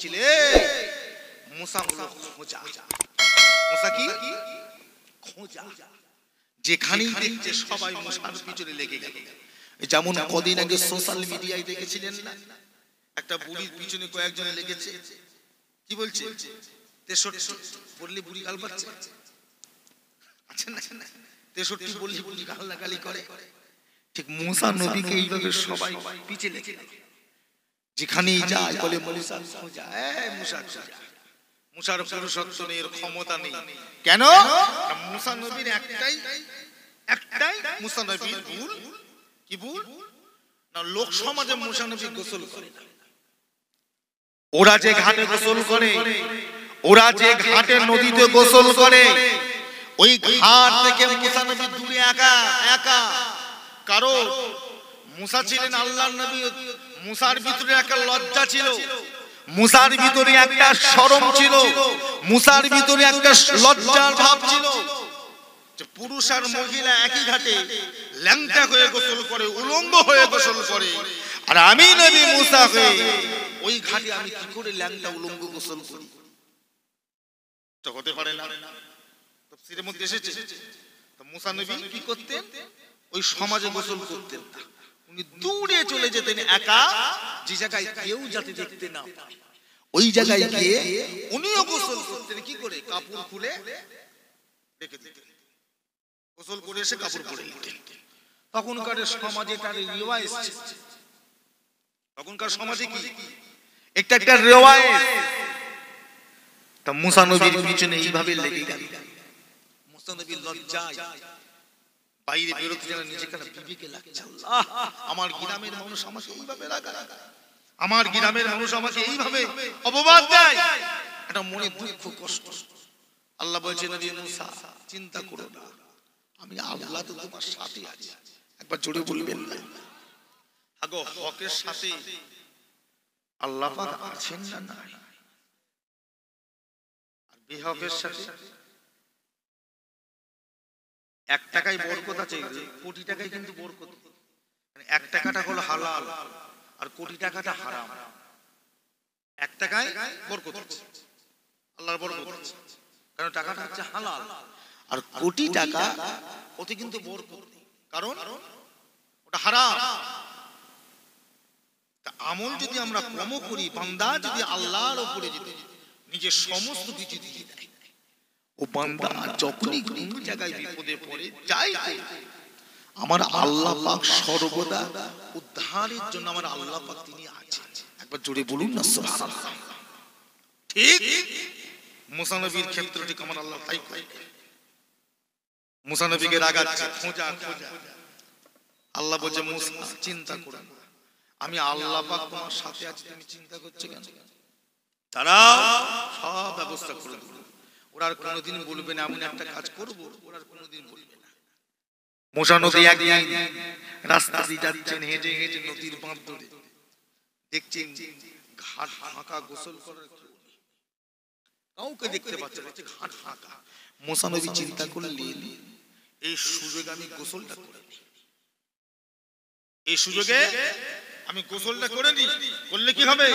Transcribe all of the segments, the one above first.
বলছিলে মুসা হলো খোঁজা। মুসা কি খোঁজা, যেখানেই দেখছে সবাই মুসার পিছনে লেগে গেল। যেমন কদিন আগে সোশ্যাল মিডিয়ায় দেখেছিলেন না, একটা বুড়ির পিছনে কয়েকজন লেগেছে, কি বলছে 63 বললে বুড়ি গাল পাচ্ছে, আচ্ছা না 63 বললে বুড়ি গালাগালি করে। ঠিক মুসা নবীকে এইভাবে সবাই পিছে লেগে গেল, যেখানেই যায় বলে মুসা খোঁজা, মুসা খোঁজা। মুসার পুরুষত্ব নেই, এর ক্ষমতা নেই। কেন? মুসা নবীর একটাই মুসা নবীর ভুল। কি ভুল? না, লোক সমাজে মুসা নবী গোসল করে না। ওরা যে ঘাটে গোসল করে, ওরা যে ঘাটে নদীতে গোসল করে, ওই ঘাট থেকে মুসা নবী দূরে একা একা। কারণ মুসা ছিলেন আল্লাহর নবী, মুসার ভিতরে একটা লজ্জা ছিল, মুসার ভিতরে একটা শরম ছিল, মুসার ভিতরে একটা লজ্জার ভাব ছিল যে পুরুষ আর মহিলা একই ঘাটে ল্যাংটা হয়ে গোসল করে, উলঙ্গ হয়ে গোসল করে, আর আমি নবী মুসা হয়ে ওই ঘাটে আমি কি করে ল্যাংটা উলঙ্গ গোসল করি? তো হতে পারে না। তাফসীরের মধ্যে এসেছে তো মুসা নবী কি করতেন? ওই সমাজে গোসল করতেন না, উনি দূরে চলে যেতেন একা, যে জায়গায় কেউ যাতে দেখতে না পায়, ওই জায়গায় গিয়ে উনিও গোসল করতেন। কি করে? কাপড় খুলে রেখে দিতেন, গোসল করে এসে কাপড় পরে নিতেন। তখনকার সমাজে তার রিওয়ায়েত ছিল, তখনকার সমাজে কি একটা রিওয়ায়েত। তা মুসা নবীর পিছনে এইভাবে লেগে গেল। মুসা নবীর লজ্জায় বাইরে বেরোতে যেন নিজেকে বিবেকে লাগছে, আল্লাহ আমার গ্রামের মানুষ আমাকে এইভাবে রাগায়, আমার গ্রামের মানুষ আমাকে এইভাবে অপবাদ দেয়, এটা মনে দুঃখ কষ্ট। আল্লাহ বলছেন নবী মুসা চিন্তা করো না, আমি আল্লাহ তো তোমার সাথে আছি। একবার জোরে বলবেন না? আগো হকের সাথে আল্লাহ পাক আছেন না নাই? আর বেহকের সাথে 1 টাকায় বরকত আছে, কোটি টাকায় কিন্তু বরকত। মানে 1 টাকাটা হলো হালাল আর কোটি টাকাটা হারাম। 1 টাকায় বরকত আছে, আল্লাহর বরকত আছে, কারণ টাকাটা হচ্ছে হালাল। আর কোটি টাকা ওতে কিন্তু বরকত নেই, কারণ ওটা হারাম। তা আমল যদি আমরা কম করি, বান্দা যদি আল্লাহর উপরে যদি নিজের সমস্ত কিছু দিয়ে দেয়, ও বান্দা যখনই কোন জায়গায় বিপদে পড়ে যাই, আমার আল্লাহ পাক সর্বদা উদ্ধারের জন্য আমার আল্লাহ পাক তিনি আছেন। একবার জোরে বলুন না সুবহানাল্লাহ। ঠিক মুসা নবীর ক্ষেত্রে ঠিক আমার আল্লাহ তাই করে। মুসা নবীকে রাগাচ্ছে, খোঁজা খোঁজা। আল্লাহ বলছে মুসা চিন্তা করো না, আমি আল্লাহ পাক তোমার সাথে আছি, তুমি চিন্তা করছো কেন? তারা সব ব্যবস্থা করে দেব। ওরা আর কোনোদিন বলবে না এমন একটা কাজ করব, ওরা আর কোনোদিন বলবে না। মুসা নবী একদিন রাস্তা দিয়ে যাচ্ছেন, হেঁটে হেঁটে নদীর বাঁধ ধরে দেখছেন ঘাট ফাঁকা, গোসল করার কেউ নেই, কাউকে দেখতে পাচ্ছে না, ঘাট ফাঁকা। মুসা নবী চিন্তা করলেন এই সুযোগে আমি গোসলটা করে নিই, এই সুযোগে আমি গোসলটা করে নিই, করলে কি হবে?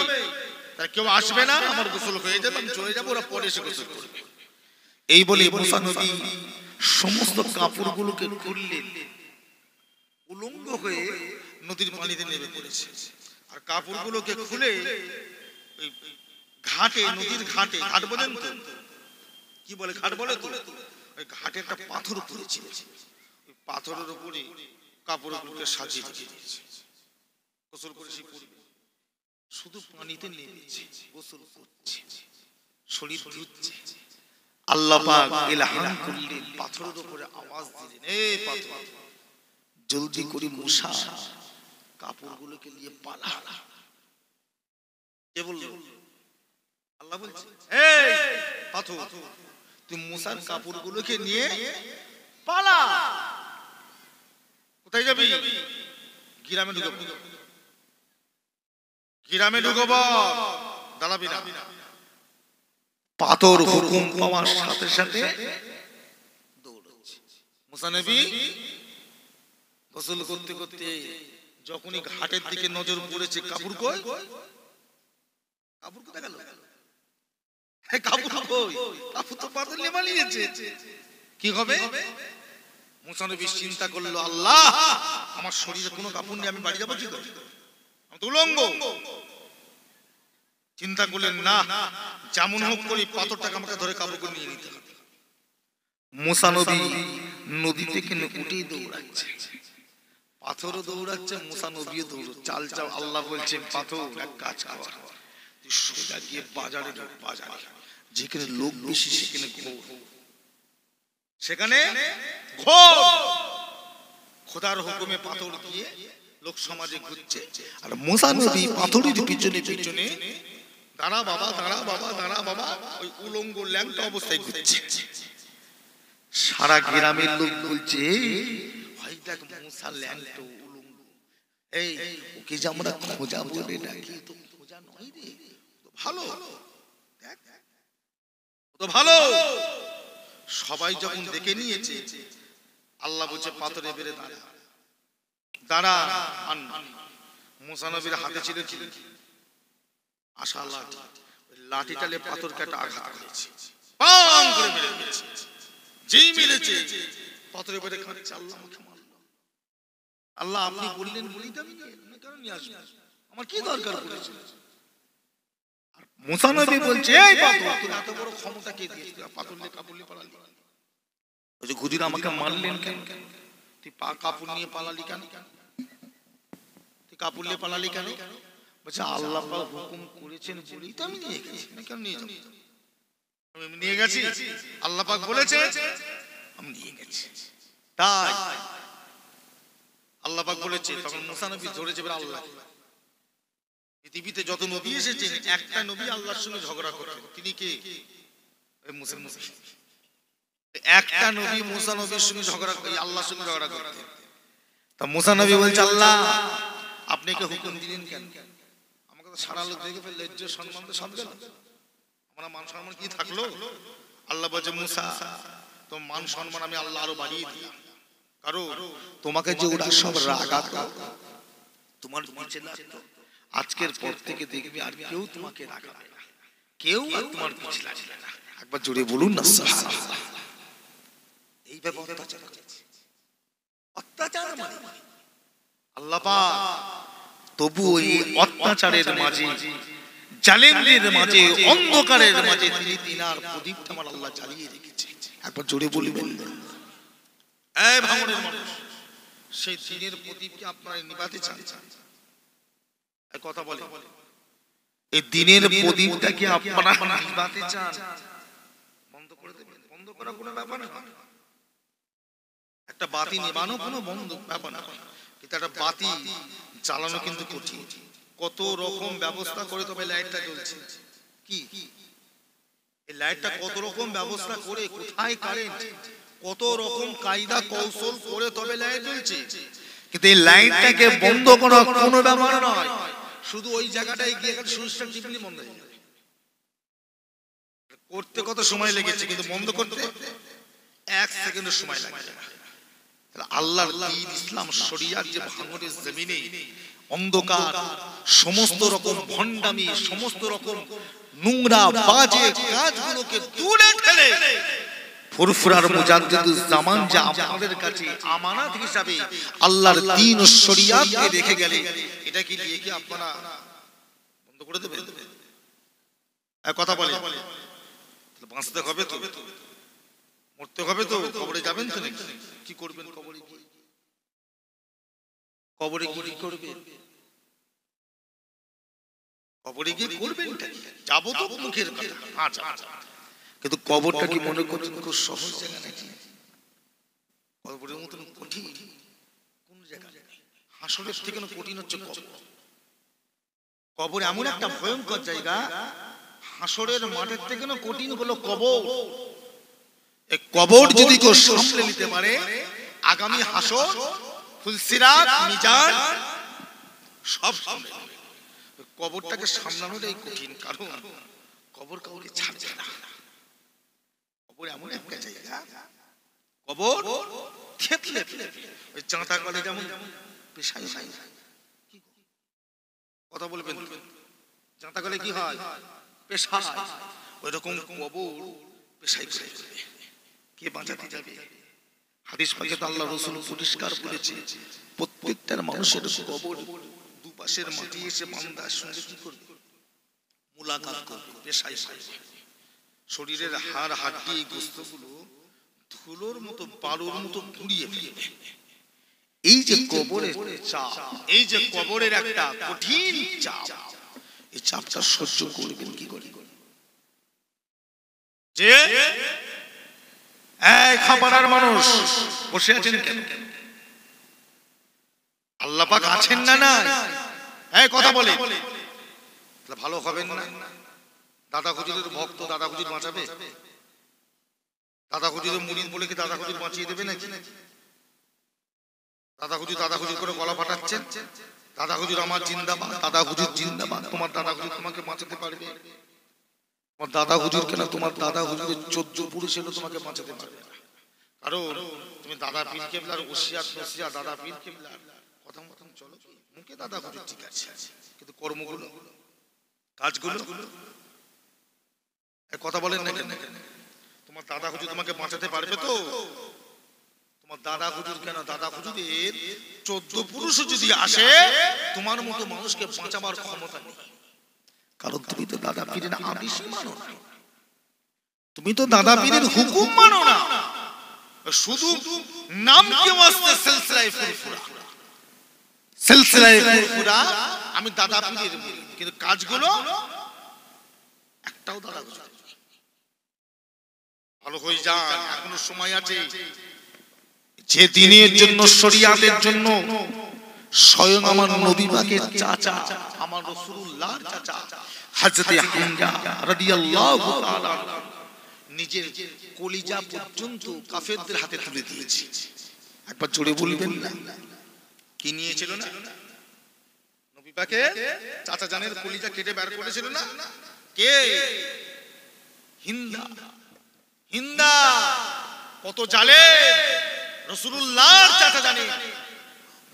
তার কেউ আসবে না, আমার গোসল হয়ে যাবে, আমি চলে যাবো, ওরা পরে এসে গোসল করবে। এই বলে মুসা নবী সমস্ত কাপড়গুলোকে খুললেন, উলঙ্গ হয়ে নদীর পানিতে নেমে পড়েছে। আর কাপড়গুলোকে খুলে ওই ঘাটে, নদীর ঘাটে, ঘাট বলেন তো, কি বলে ঘাট বলে তো, ওই ঘাটে একটা পাথর পড়েছিল, ওই পাথরের উপরে কাপড়গুলোকে সাজিয়ে রেখে দিয়েছে। গোসল করে সে পড়বে, শুধু পানিতে নেমেছে, গোসল করছে, শরীর ধুচ্ছে। আল্লাহ পাক ইলহাম করলেন, পাথরের উপরে আওয়াজ দিলেন, এই পাথর জলদি করে মুসা কাপড়গুলোকে নিয়ে পালা। কে বলল? আল্লাহ বলছে, এই পাথর তুই মুসার কাপড়গুলোকে নিয়ে পালা। কোথায় যাবি? গ্রামে ঢুকবো, গ্রামে ঢুকবো, দাঁড়াবি না। পাথর হুকুম পাওয়ার সাথে সাথে দৌড়াচ্ছে। মুসা নবী গোসল করতে করতে যখনই ঘাটের দিকে নজর পড়েছে, কাপড় কই? কাপড় কোথায় গেল? কাপড় কই? কাপড় তো পাথর লেমা নিয়েছে। কি হবে? মুসা নবী চিন্তা করলো, আল্লাহ আমার শরীরে কোনো কাপড় নেই, আমি বাড়ি যাবো কি করে? আমি তো উলঙ্গ। চিন্তা করলেন, না, যেমন হোক করে পাথরটাকে আমাকে ধরে কাপড় করে নিয়ে নিতে হবে। মুসা নবী নদী থেকে উঠেই দৌড়াচ্ছে, পাথরও দৌড়াচ্ছে, মুসা নবীও দৌড়াচ্ছে। চাল চাল আল্লাহ বলছেন, পাথর এক কাজ কর, তুই সোজা গিয়ে বাজারে ঢোক, বাজারে যেখানে লোক বেশি সেখানে ঘোর, সেখানে ঘোর। খোদার হুকুমে পাথর দিয়ে লোক সমাজে ঘুরছে, আর মুসা নবী পাথরের পিছনে পিছনে দাঁড়া বাবা, দাঁড়া বাবা, দাঁড়া বাবা, ওই উলঙ্গ ল্যাংটা অবস্থায় ঘুরছে। সারা গ্রামের লোক বলছে, মুসা ল্যাংটা উলঙ্গ, এই ওকে যে আমরা খোঁজা বলে ডাকি, তো খোঁজা নয় রে, ভালো তো ভালো। সবাই যখন দেখে নিয়েছে, আল্লাহ বলছে পাথরে বেড়ে দাঁড়া, দাঁড়া। মুসা নবীর হাতে ছিল কি? আশা লাঠি, লাঠি টালে পাথর কাটা আঘাত করেছে, পাং করে মেরে দিয়েছে। যেই মেরেছে পাথরে বেড়ে খাচ্ছে, আল্লাহ আমাকে মারলো। আল্লাহ আপনি বললেন বলি তো আমি কেন নিয়ে আসবো, আমার কি দরকার পড়েছে? মুসা নবী বলছে, এই পাথর, তোর এত বড় ক্ষমতা কে দিয়েছে? পাথর নিয়ে কাপড় নিয়ে পালালি। ওই যে হুজুর আমাকে মারলেন কেন? তুই কাপড় নিয়ে পালালি কেন? তুই কাপড় নিয়ে পালালি কেন? বলছে আল্লাহ পাক হুকুম করেছেন বলেই তো আমি নিয়ে গেছি, কেন নিয়ে যাব? আমি নিয়ে গেছি, আল্লাহ পাক বলেছে আমি নিয়ে গেছি, তাই আল্লাহ পাক বলেছে। তখন মুসা নবী ধরেছে আল্লাহ। পৃথিবীতে যত নবী এসেছেন, একটা নবী আল্লাহর সঙ্গে ঝগড়া করেন, তিনি কে? মুসা নবী। একটা নবী মুসা নবীর সঙ্গে ঝগড়া করে, আল্লাহর সঙ্গে ঝগড়া করতেন। তা মুসা নবী বলছে, আল্লাহ আপনি কে হুকুম দিলেন কেন? আমাকে তো সারা লোক দেখে ফেললে, লজ্জা সম্মান তো সব গেল, আমার মান সম্মান কি থাকলো? আল্লাহ বলছে, মুসা তোমার মান সম্মান আমি আল্লাহ আরো বাড়িয়ে দিই, কারণ তোমাকে যে ওরা সব রাগাত, তোমার নিচে লাগতো, আজকের পর থেকে দেখবি আর কেউ তোমাকে রাগাবে না, কেউ আর তোমার পিছে লাগবে না। একবার জোরে বলুন না সুবহানাল্লাহ। এইভাবে অত্যাচার করেছে, অত্যাচার মানে আল্লাহ পাক তবু ওই অত্যাচারের মাঝে, জালেমদের মাঝে, অন্ধকারের মাঝে তিনি তিনার প্রদীপটা আমার আল্লাহ জ্বালিয়ে রেখেছে। একবার জোরে বলবেন, এই ভাঙনের মানুষ, সেই দিনের প্রদীপকে আপনারা নিভাতে চান? কথা বলে, এই দিনের প্রদীপটাকে আপনারা নিভাতে চান? বন্ধ করে দেবেন? বন্ধ করা কোনো ব্যাপার না। একটা বাতি নেবানো কোনো বন্ধ ব্যাপার না, কিন্তু একটা বাতি জ্বালানো কিন্তু কঠিন। কত রকম ব্যবস্থা করে তবে লাইটটা জ্বলছে। কি এই লাইটটা কত রকম ব্যবস্থা করে, কোথায় কারেন্ট, কত রকম কায়দা কৌশল করে তবে লাইট জ্বলছে, কিন্তু এই লাইটটাকে বন্ধ করা কোনো ব্যাপার নয়। শুধু ওই জায়গাটায় গিয়ে একটা সুইচটা টিপলে বন্ধ হয়ে যাবে। করতে কত সময় লেগেছে, কিন্তু বন্ধ করতে 1 সেকেন্ডের সময় লাগে না। আল্লাহর দ্বীন ইসলাম শরিয়াত যে ভাঙনের জমিনে অন্ধকার, সমস্ত রকম ভণ্ডামি, সমস্ত রকম নোংরা বাজে কাজগুলোকে দূরে ঠেলে ফুরফুরার মুজাদ্দিদুজ জামান যা আমাদের কাছে আমানত হিসাবে আল্লাহর দ্বীন ও শরিয়াতকে রেখে গেলে, এটা কি নিয়ে কি আপনারা বন্ধ করে দেবেন? কথা বলে বাঁচতে হবে তো, মরতে হবে তো, কবরে যাবেন তো নাকি? কি করবেন কবরে গিয়ে? কবরে গিয়ে কি করবেন? কবরে গিয়ে করবেন যাবো তো মুখের কথা, আচ্ছা আচ্ছা, কিন্তু কবরটা কি মনে করছেন খুব সহজ জায়গা নাকি? কবরের মতন কঠিন কোন জায়গা? হাসরের থেকে কঠিন হচ্ছে কবর। কবর এমন একটা ভয়ঙ্কর জায়গা, হাসরের মাঠের থেকে কঠিন হলো কবর। এই কবর যদি কেউ সামলে নিতে পারে, আগামী হাসর, ফুলসিরাত, মিজান সব সামলে নেবে। কবরটাকে সামলানোটাই কঠিন, কারণ কবর কাউকে ছাড়বে না। কবর এমন একটা জায়গা, কবর থেতলে ওই চাঁটা কলে যেমন পেশাই কথা বলবেন, জাঁতা গেলে কি হয়? পেশায়। ওই রকম কবর পেশাই করে ফেলবে। কে বাঁচাতে যাবে? হাদিস পাকে তো আল্লাহ রাসূল পরিষ্কার বলেছে, প্রত্যেকটার মানুষের কবর দুপাশের মাটি এসে বান্দার সঙ্গে কি করবে? মুলাকাত করবে, পেশাই করবে। শরীরের হাড় হাড্ডি গোস্তগুলো ধুলোর মতো বালুর মতো পুড়িয়ে ফেলবে। এই যে কবরের চাপ, এই যে কবরের একটা কঠিন চাপ, এই চাপটা সহ্য করবেন কি করে? যে এই খাবারের মানুষ বসে আছেন কেন? আল্লাহ পাক আছেন না? না এই কথা বলে ভালো হবেন না। দাদা হুজুরের ভক্ত দাদা হুজুর বাঁচাবে? দাদা হুজুরের মুরিদ বলে কি দাদা হুজুর বাঁচিয়ে দেবে নাকি? দাদা হুজুর করে গলা ফাটাচ্ছেন, দাদা হুজুর আমার জিন্দাবাদ, দাদা হুজুর জিন্দাবাদ। তোমার দাদা হুজুর তোমাকে বাঁচাতে পারবে? তোমার দাদা হুজুর কেন, তোমার দাদা হুজুরের 14 পুরুষ এলো তোমাকে বাঁচাতে পারবে না। কারণ তুমি দাদা পীর কেবলার ওসিয়াত নসিহত, দাদা পীর কেবলার কথা মতন চলো। মুখে দাদা হুজুর ঠিক আছে, কিন্তু কর্মগুলো, কাজগুলো কথা বলেন না কেন? তোমার দাদা হুজুর তোমাকে বাঁচাতে পারবে তো? তোমার দাদা হুজুর কেন, দাদা হুজুরের 14 পুরুষ যদি আসে তোমার মতো মানুষকে বাঁচাবার ক্ষমতা নেই। কারণ তুমি তো দাদা পীরের আদেশ মানো না, তুমি তো দাদা পীরের হুকুম মানো না। শুধু নাম কি ওয়াস্তে সিলসিলায়ে ফুরফুরা, সিলসিলায়ে ফুরফুরা আমি দাদা পীরের বলি, কিন্তু কাজগুলো একটাও দাদা হুজুর। ভালো হয়ে যান, এখনো সময় আছে। যে দিনের জন্য, শরিয়াতের জন্য স্বয়ং আমার নবী পাকের চাচা, আমার রাসূলুল্লাহর চাচা হযরত হামজা রাদিয়াল্লাহু তাআলা নিজের কলিজা পর্যন্ত কাফেরদের হাতে তুলে দিয়েছে। একবার জোরে বলবেন না? কি নিয়েছিল না? নবী পাকের চাচা জানের কলিজা কেটে বের করেছিল না? কে? হিন্দা। হিন্দা কত জালে রাসূলুল্লাহর চাচা জানে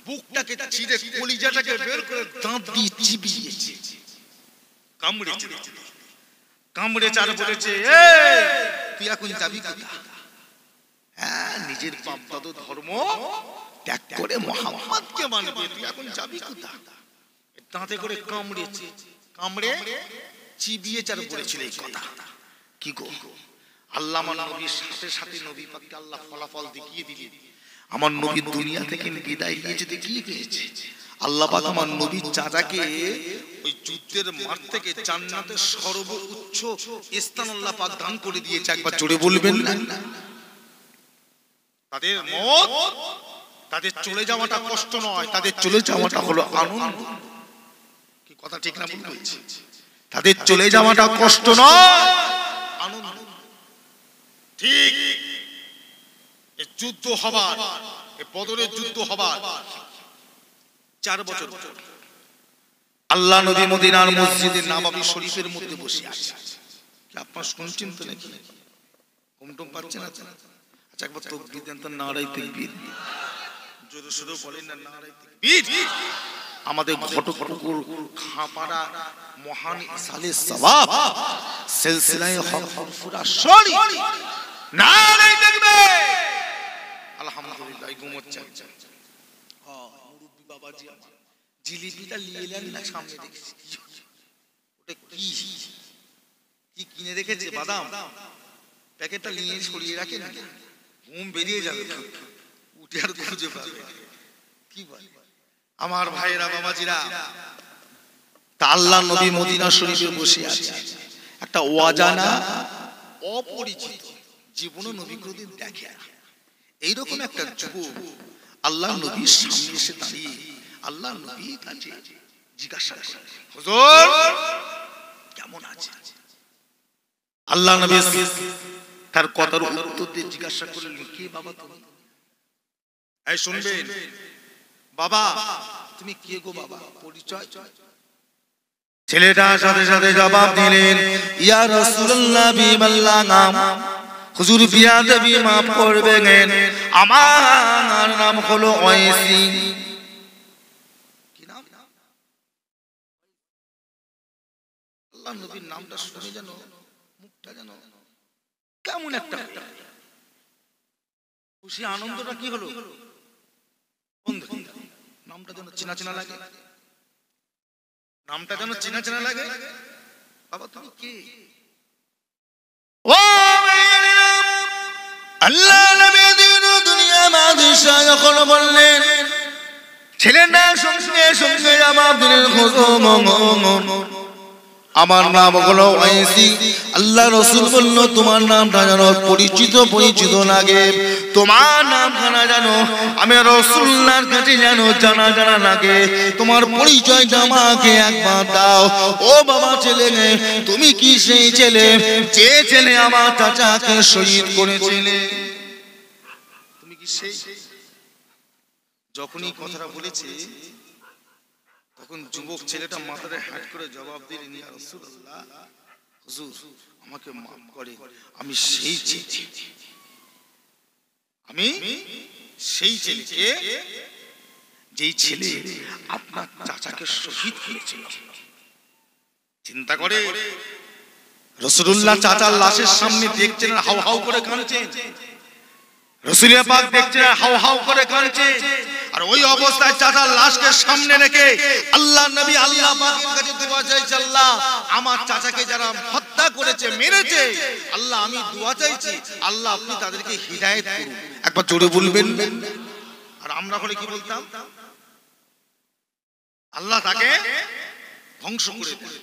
বুকটাকে ছিঁড়ে কলিজাটাকে বের করে দাঁত দিয়ে চিবিয়েছে, কামড়েছে। কামড়েছে আর বলেছে, এই তুই এখন যাবি কোথায়? হ্যাঁ, নিজের বাপ দাদু ধর্ম ত্যাগ করে মুহাম্মদকে মানবে, তুই এখন যাবি কোথায়? দাঁতে করে কামড়েছে, কামড়ে চিবিয়েছে আর বলেছিল এই কথা। কি গো, আল্লাহ আমার নবীর সাথে সাথে নবী পাককে আল্লাহ ফলাফল দেখিয়ে দিলেন। আমার নবী দুনিয়া থেকে বিদায় নিয়ে দেখিয়ে দিয়েছে। আল্লাহ পাক আমার নবীর চাচাকে ওই যুদ্ধের মাঠ থেকে জান্নাতের সর্বোচ্চ স্থান আল্লাহ পাক দান করে দিয়েছে। একবার জোরে বলবেন না? তাদের মত, তাদের চলে যাওয়াটা কষ্ট নয়, তাদের চলে যাওয়াটা হলো আনন্দ। কি কথা ঠিক না ভুল বলছি? তাদের চলে যাওয়াটা কষ্ট নয়, আনন্দ। ঠিক এই যুদ্ধ হবার, এই বদরের যুদ্ধ হবার 4 বছর আল্লাহ নবী মদিনার মসজিদে নববী শরীফের মধ্যে বসে আছে। কি আপনারা শুনছেন তো নাকি? ঘুমটুম পাচ্ছেন? আচ্ছা একবার তাকবীর দেন তো, নারায়ে তাকবীর। জোরে সোরে বলেন না, নারায়ে তাকবীর। আমাদের ঘটকপুকুর খাপাড়া মহান ইসালে সওয়াব সিলসিলায়ে হক ফুরফুরা শরীফ, নারায়ে তাকবীর। আলহামদুলিল্লাহ। ঘুমোচ্ছেন? হ্যাঁ, মুরব্বি বাবাজি আমার জিলিপিটা নিয়ে এলেন না, সামনে দেখছি। ওটা কি কি কিনে রেখেছে? বাদাম। প্যাকেটটা নিয়ে সরিয়ে রাখেন, ঘুম বেরিয়ে যাবে, উঠে আর খুঁজে পাবে। কি বলে আমার ভাইরা বাবাজিরা? তা আল্লাহ নবী মদিনা শরীফে বসে আছে। একটা অজানা অপরিচিত, জীবনে নবী কোনদিন দেখে না, এইরকম একটা যুবক আল্লাহ নবীর সামনে এসে দাঁড়িয়ে আল্লাহ নবীর কাছে জিজ্ঞাসা করে, হুজুর কেমন আছে? আল্লাহ নবী তার কথার উত্তর দিয়ে জিজ্ঞাসা করলেন, কে বাবা তুমি? এই শুনবেন বাবা, তুমি কে গো বাবা? পরিচয়। ছেলেটা সাথে সাথে জবাব দিলেন, ইয়া রাসূলুল্লাহ বিমাল্লাহ নাম, হুজুর বিয়াদবি মাফ করবেন, আমার নাম হলো ওয়াইসি। আল্লাহ নবীর নামটা শুনে যেন মুখটা যেন কেমন একটা খুশি আনন্দটা কি হলো বন্ধু, নামটা যেন চেনা চেনা লাগে, নামটা যেন চেনা চেনা লাগে। বাবা তুমি কে? ও আল্লাহ নবী দিন দুনিয়া মাদিশা যখন বললেন ছেলের না সঙ্গে সঙ্গে আমার দিনের আমার নাম হলো ওয়াইসি। আল্লাহ রাসূল বলল তোমার নামটা যেন পরিচিত পরিচিত লাগে, তোমার নামখানা জানো আমি রাসূলুল্লাহর কাছে জানো জানা জানা লাগে, তোমার পরিচয়টা আমাকে একবার দাও। ও বাবা ছেলে তুমি কি সেই ছেলে যে ছেলে আমার চাচাকে শহীদ করেছিলে? তুমি কি সেই? যখনই কথাটা বলেছে তখন যুবক ছেলেটা মাথায় হাত করে জবাব দিলেন ইয়া রাসূলুল্লাহ হুজুর আমাকে মাফ করে, আমি সেই ছেলে, আমি সেই ছেলেকে যেই ছেলে আপনার চাচাকে শহীদ করেছিল। চিন্তা করে রাসূলুল্লাহ চাচার লাশের সামনে দেখছেন হাউ হাউ করে কাঁদছেন, রাসূল পাক দেখছেন হাউ হাউ করে কাঁদছে, আর ওই অবস্থায় চাচার লাশকে সামনে রেখে আল্লাহ নবী আল্লাহ পাকের কাছে দোয়া চাইছে, আল্লাহ আমার চাচাকে যারা হত্যা করেছে মেরেছে আল্লাহ আমি দোয়া চাইছি আল্লাহ আপনি তাদেরকে হিদায়াত করুন। একবার জোরে বলবেন। আর আমরা হলে কি বলতাম? আল্লাহ তাকে ধ্বংস করে দেন,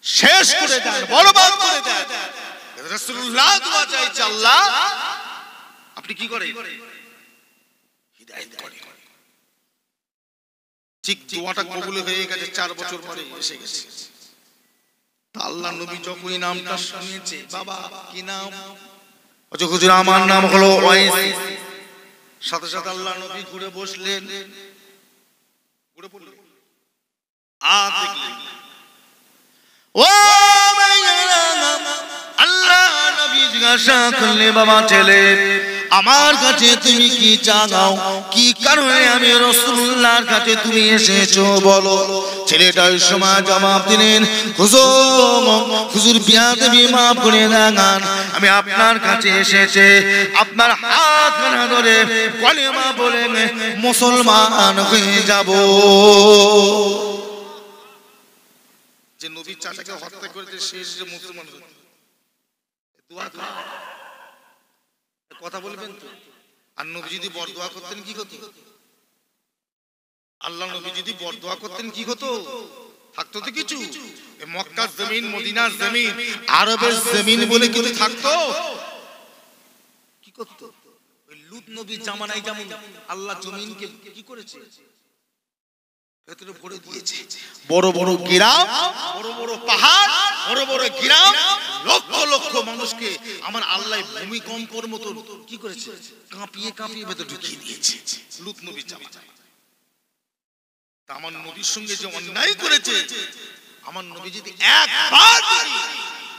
শেষ করে দেন, বরবাদ করে দেন। রাসূলুল্লাহ দোয়া চাইছে আল্লাহ আপনি কি করেন? হিদায়াত করেন। ঠিক দোয়াটা কবুল হয়ে গেছে, 4 বছর পরে এসে গেছে। তা আল্লাহ নবী যখনই নামটা শুনেছে, বাবা কি নাম? হুজুর আমার নাম হলো ওয়াইসি। সাথে সাথে আল্লাহ নবী ঘুরে বসলেন, ঘুরে পড়লেন, আর দেখলেন ও আল্লাহ নবী জিজ্ঞাসা করলে বাবা ছেলে আমার কাছে তুমি কি চাও, কি কারণে আমি রাসূলুল্লাহর কাছে তুমি এসেছো বলো। ছেলেটা ওই সময় জবাব দিলেন হুজুর বিয়াদবি মাফ করে দেন, আমি আপনার কাছে এসেছি আপনার হাত ধরে কলেমা বলে মুসলমান হয়ে যাব। যে নবীর চাচাকে হত্যা করেছে সে এসেছে মুসলমান হতে। দোয়া কথা বলবেন তো। আর নবী যদি বরদোয়া করতেন কি হতো? আল্লাহ নবী যদি বরদোয়া করতেন কি হতো? থাকতো তো কিছু। মক্কার জমিন, মদিনার জমিন, আরবের জমিন বলে কিছু থাকতো? কি করতো? ওই লূত নবীর জামানায় যেমন আল্লাহ জমিনকে কি করেছে? ভেতরে ভরে দিয়েছে। বড় বড় গ্রাম, বড় বড় পাহাড়, বড় বড় গ্রাম, লক্ষ লক্ষ মানুষকে আমার আল্লাহ ভূমিকম্পের মতো কি করেছে? কাঁপিয়ে কাঁপিয়ে ভেতরে ঢুকিয়ে দিয়েছে লূত নবীর জামানায়। আমার নবীর সঙ্গে যে অন্যায় করেছে, আমার নবী যদি একবার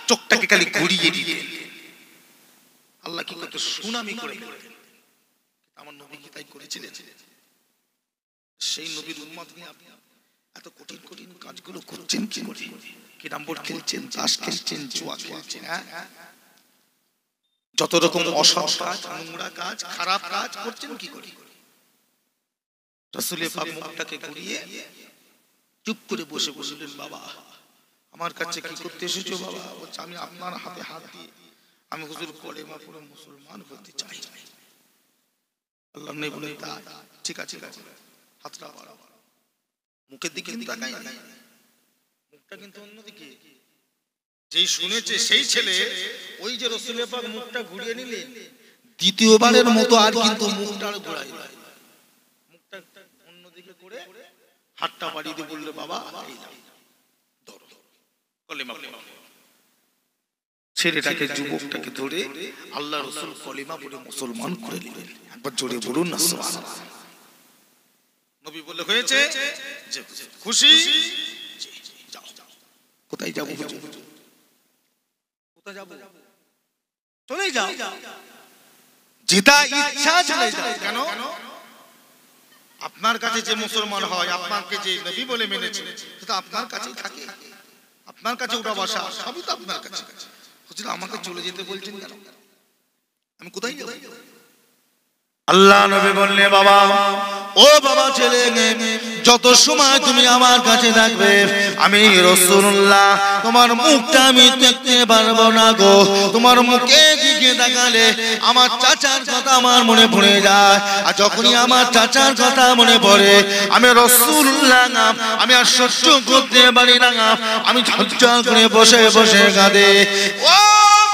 চোখটাকে খালি ঘুরিয়ে দিতেন আল্লাহ কি করতো? সুনামি করে দিতেন। আমার নবী কি তাই করেছিলেন? সেই নবীর উম্মত নিয়ে আপনি এত কঠিন কঠিন কাজগুলো করছেন কি করে? ক্যারাম বোর্ড খেলছেন, তাস খেলছেন, জুয়া খেলছেন, যত রকম অসৎ কাজ, নোংরা কাজ, খারাপ কাজ করছেন কি করে? রাসূল পাক মুখটাকে ঘুরিয়ে চুপ করে বসে বসলেন। বাবা আমার কাছে কি করতে এসেছো? বাবা বলছে আমি আপনার হাতে হাত দিয়ে আমি হুজুর কলেমা পড়ে মুসলমান হতে চাই। আল্লাহ নবী বলেন তা ঠিক আছে, হাতটা বাড়াও। মুখের দিকে কিন্তু তাকাই না, মুখটা কিন্তু অন্যদিকে। যেই শুনেছে সেই ছেলে ওই যে রাসূল পাক মুখটা ঘুরিয়ে নিলেন, দ্বিতীয়বারের মতো আর কিন্তু মুখটা ঘোরাই না, মুখটা অন্যদিকে করে হাতটা বাড়িয়ে দিয়ে বললে বাবা এই নাও ধরো কলেমা পড়ো। ছেলেটাকে যুবকটাকে ধরে আল্লাহ রাসূল কলেমা পড়ে মুসলমান করে নিলেন। একবার জোরে বলুন না সুবহানাল্লাহ। নবী বলে হয়েছে যে খুশি, যাও। কোথায় যাবো? কোথায় যাবো? চলে যাও, যেটা ইচ্ছা চলে যাও। কেন? আপনার কাছে যে মুসলমান হয়, আপনাকে যে নবী বলে মেনেছে সেটা আপনার কাছেই থাকে। আপনার কাছে ওটা বাসা, সবই তো আপনার কাছে। হুজুর আমাকে চলে যেতে বলছেন কেন? আমি কোথায় যাব? আল্লাহ নবী বললেন, বাবা, ও বাবা ছেলে, যত সময় তুমি আমার কাছে থাকবে আমি রাসূলুল্লাহ তোমার মুখটা আমি দেখতে পারবো না গো। তোমার মুখে দিকে তাকালে আমার চাচার কথা আমার মনে পড়ে যায়, আর যখনই আমার চাচার কথা মনে পড়ে আমি রাসূলুল্লাহ আমি আর সহ্য করতে পারি না, আমি ঝরঝর করে বসে বসে কাঁদে। ও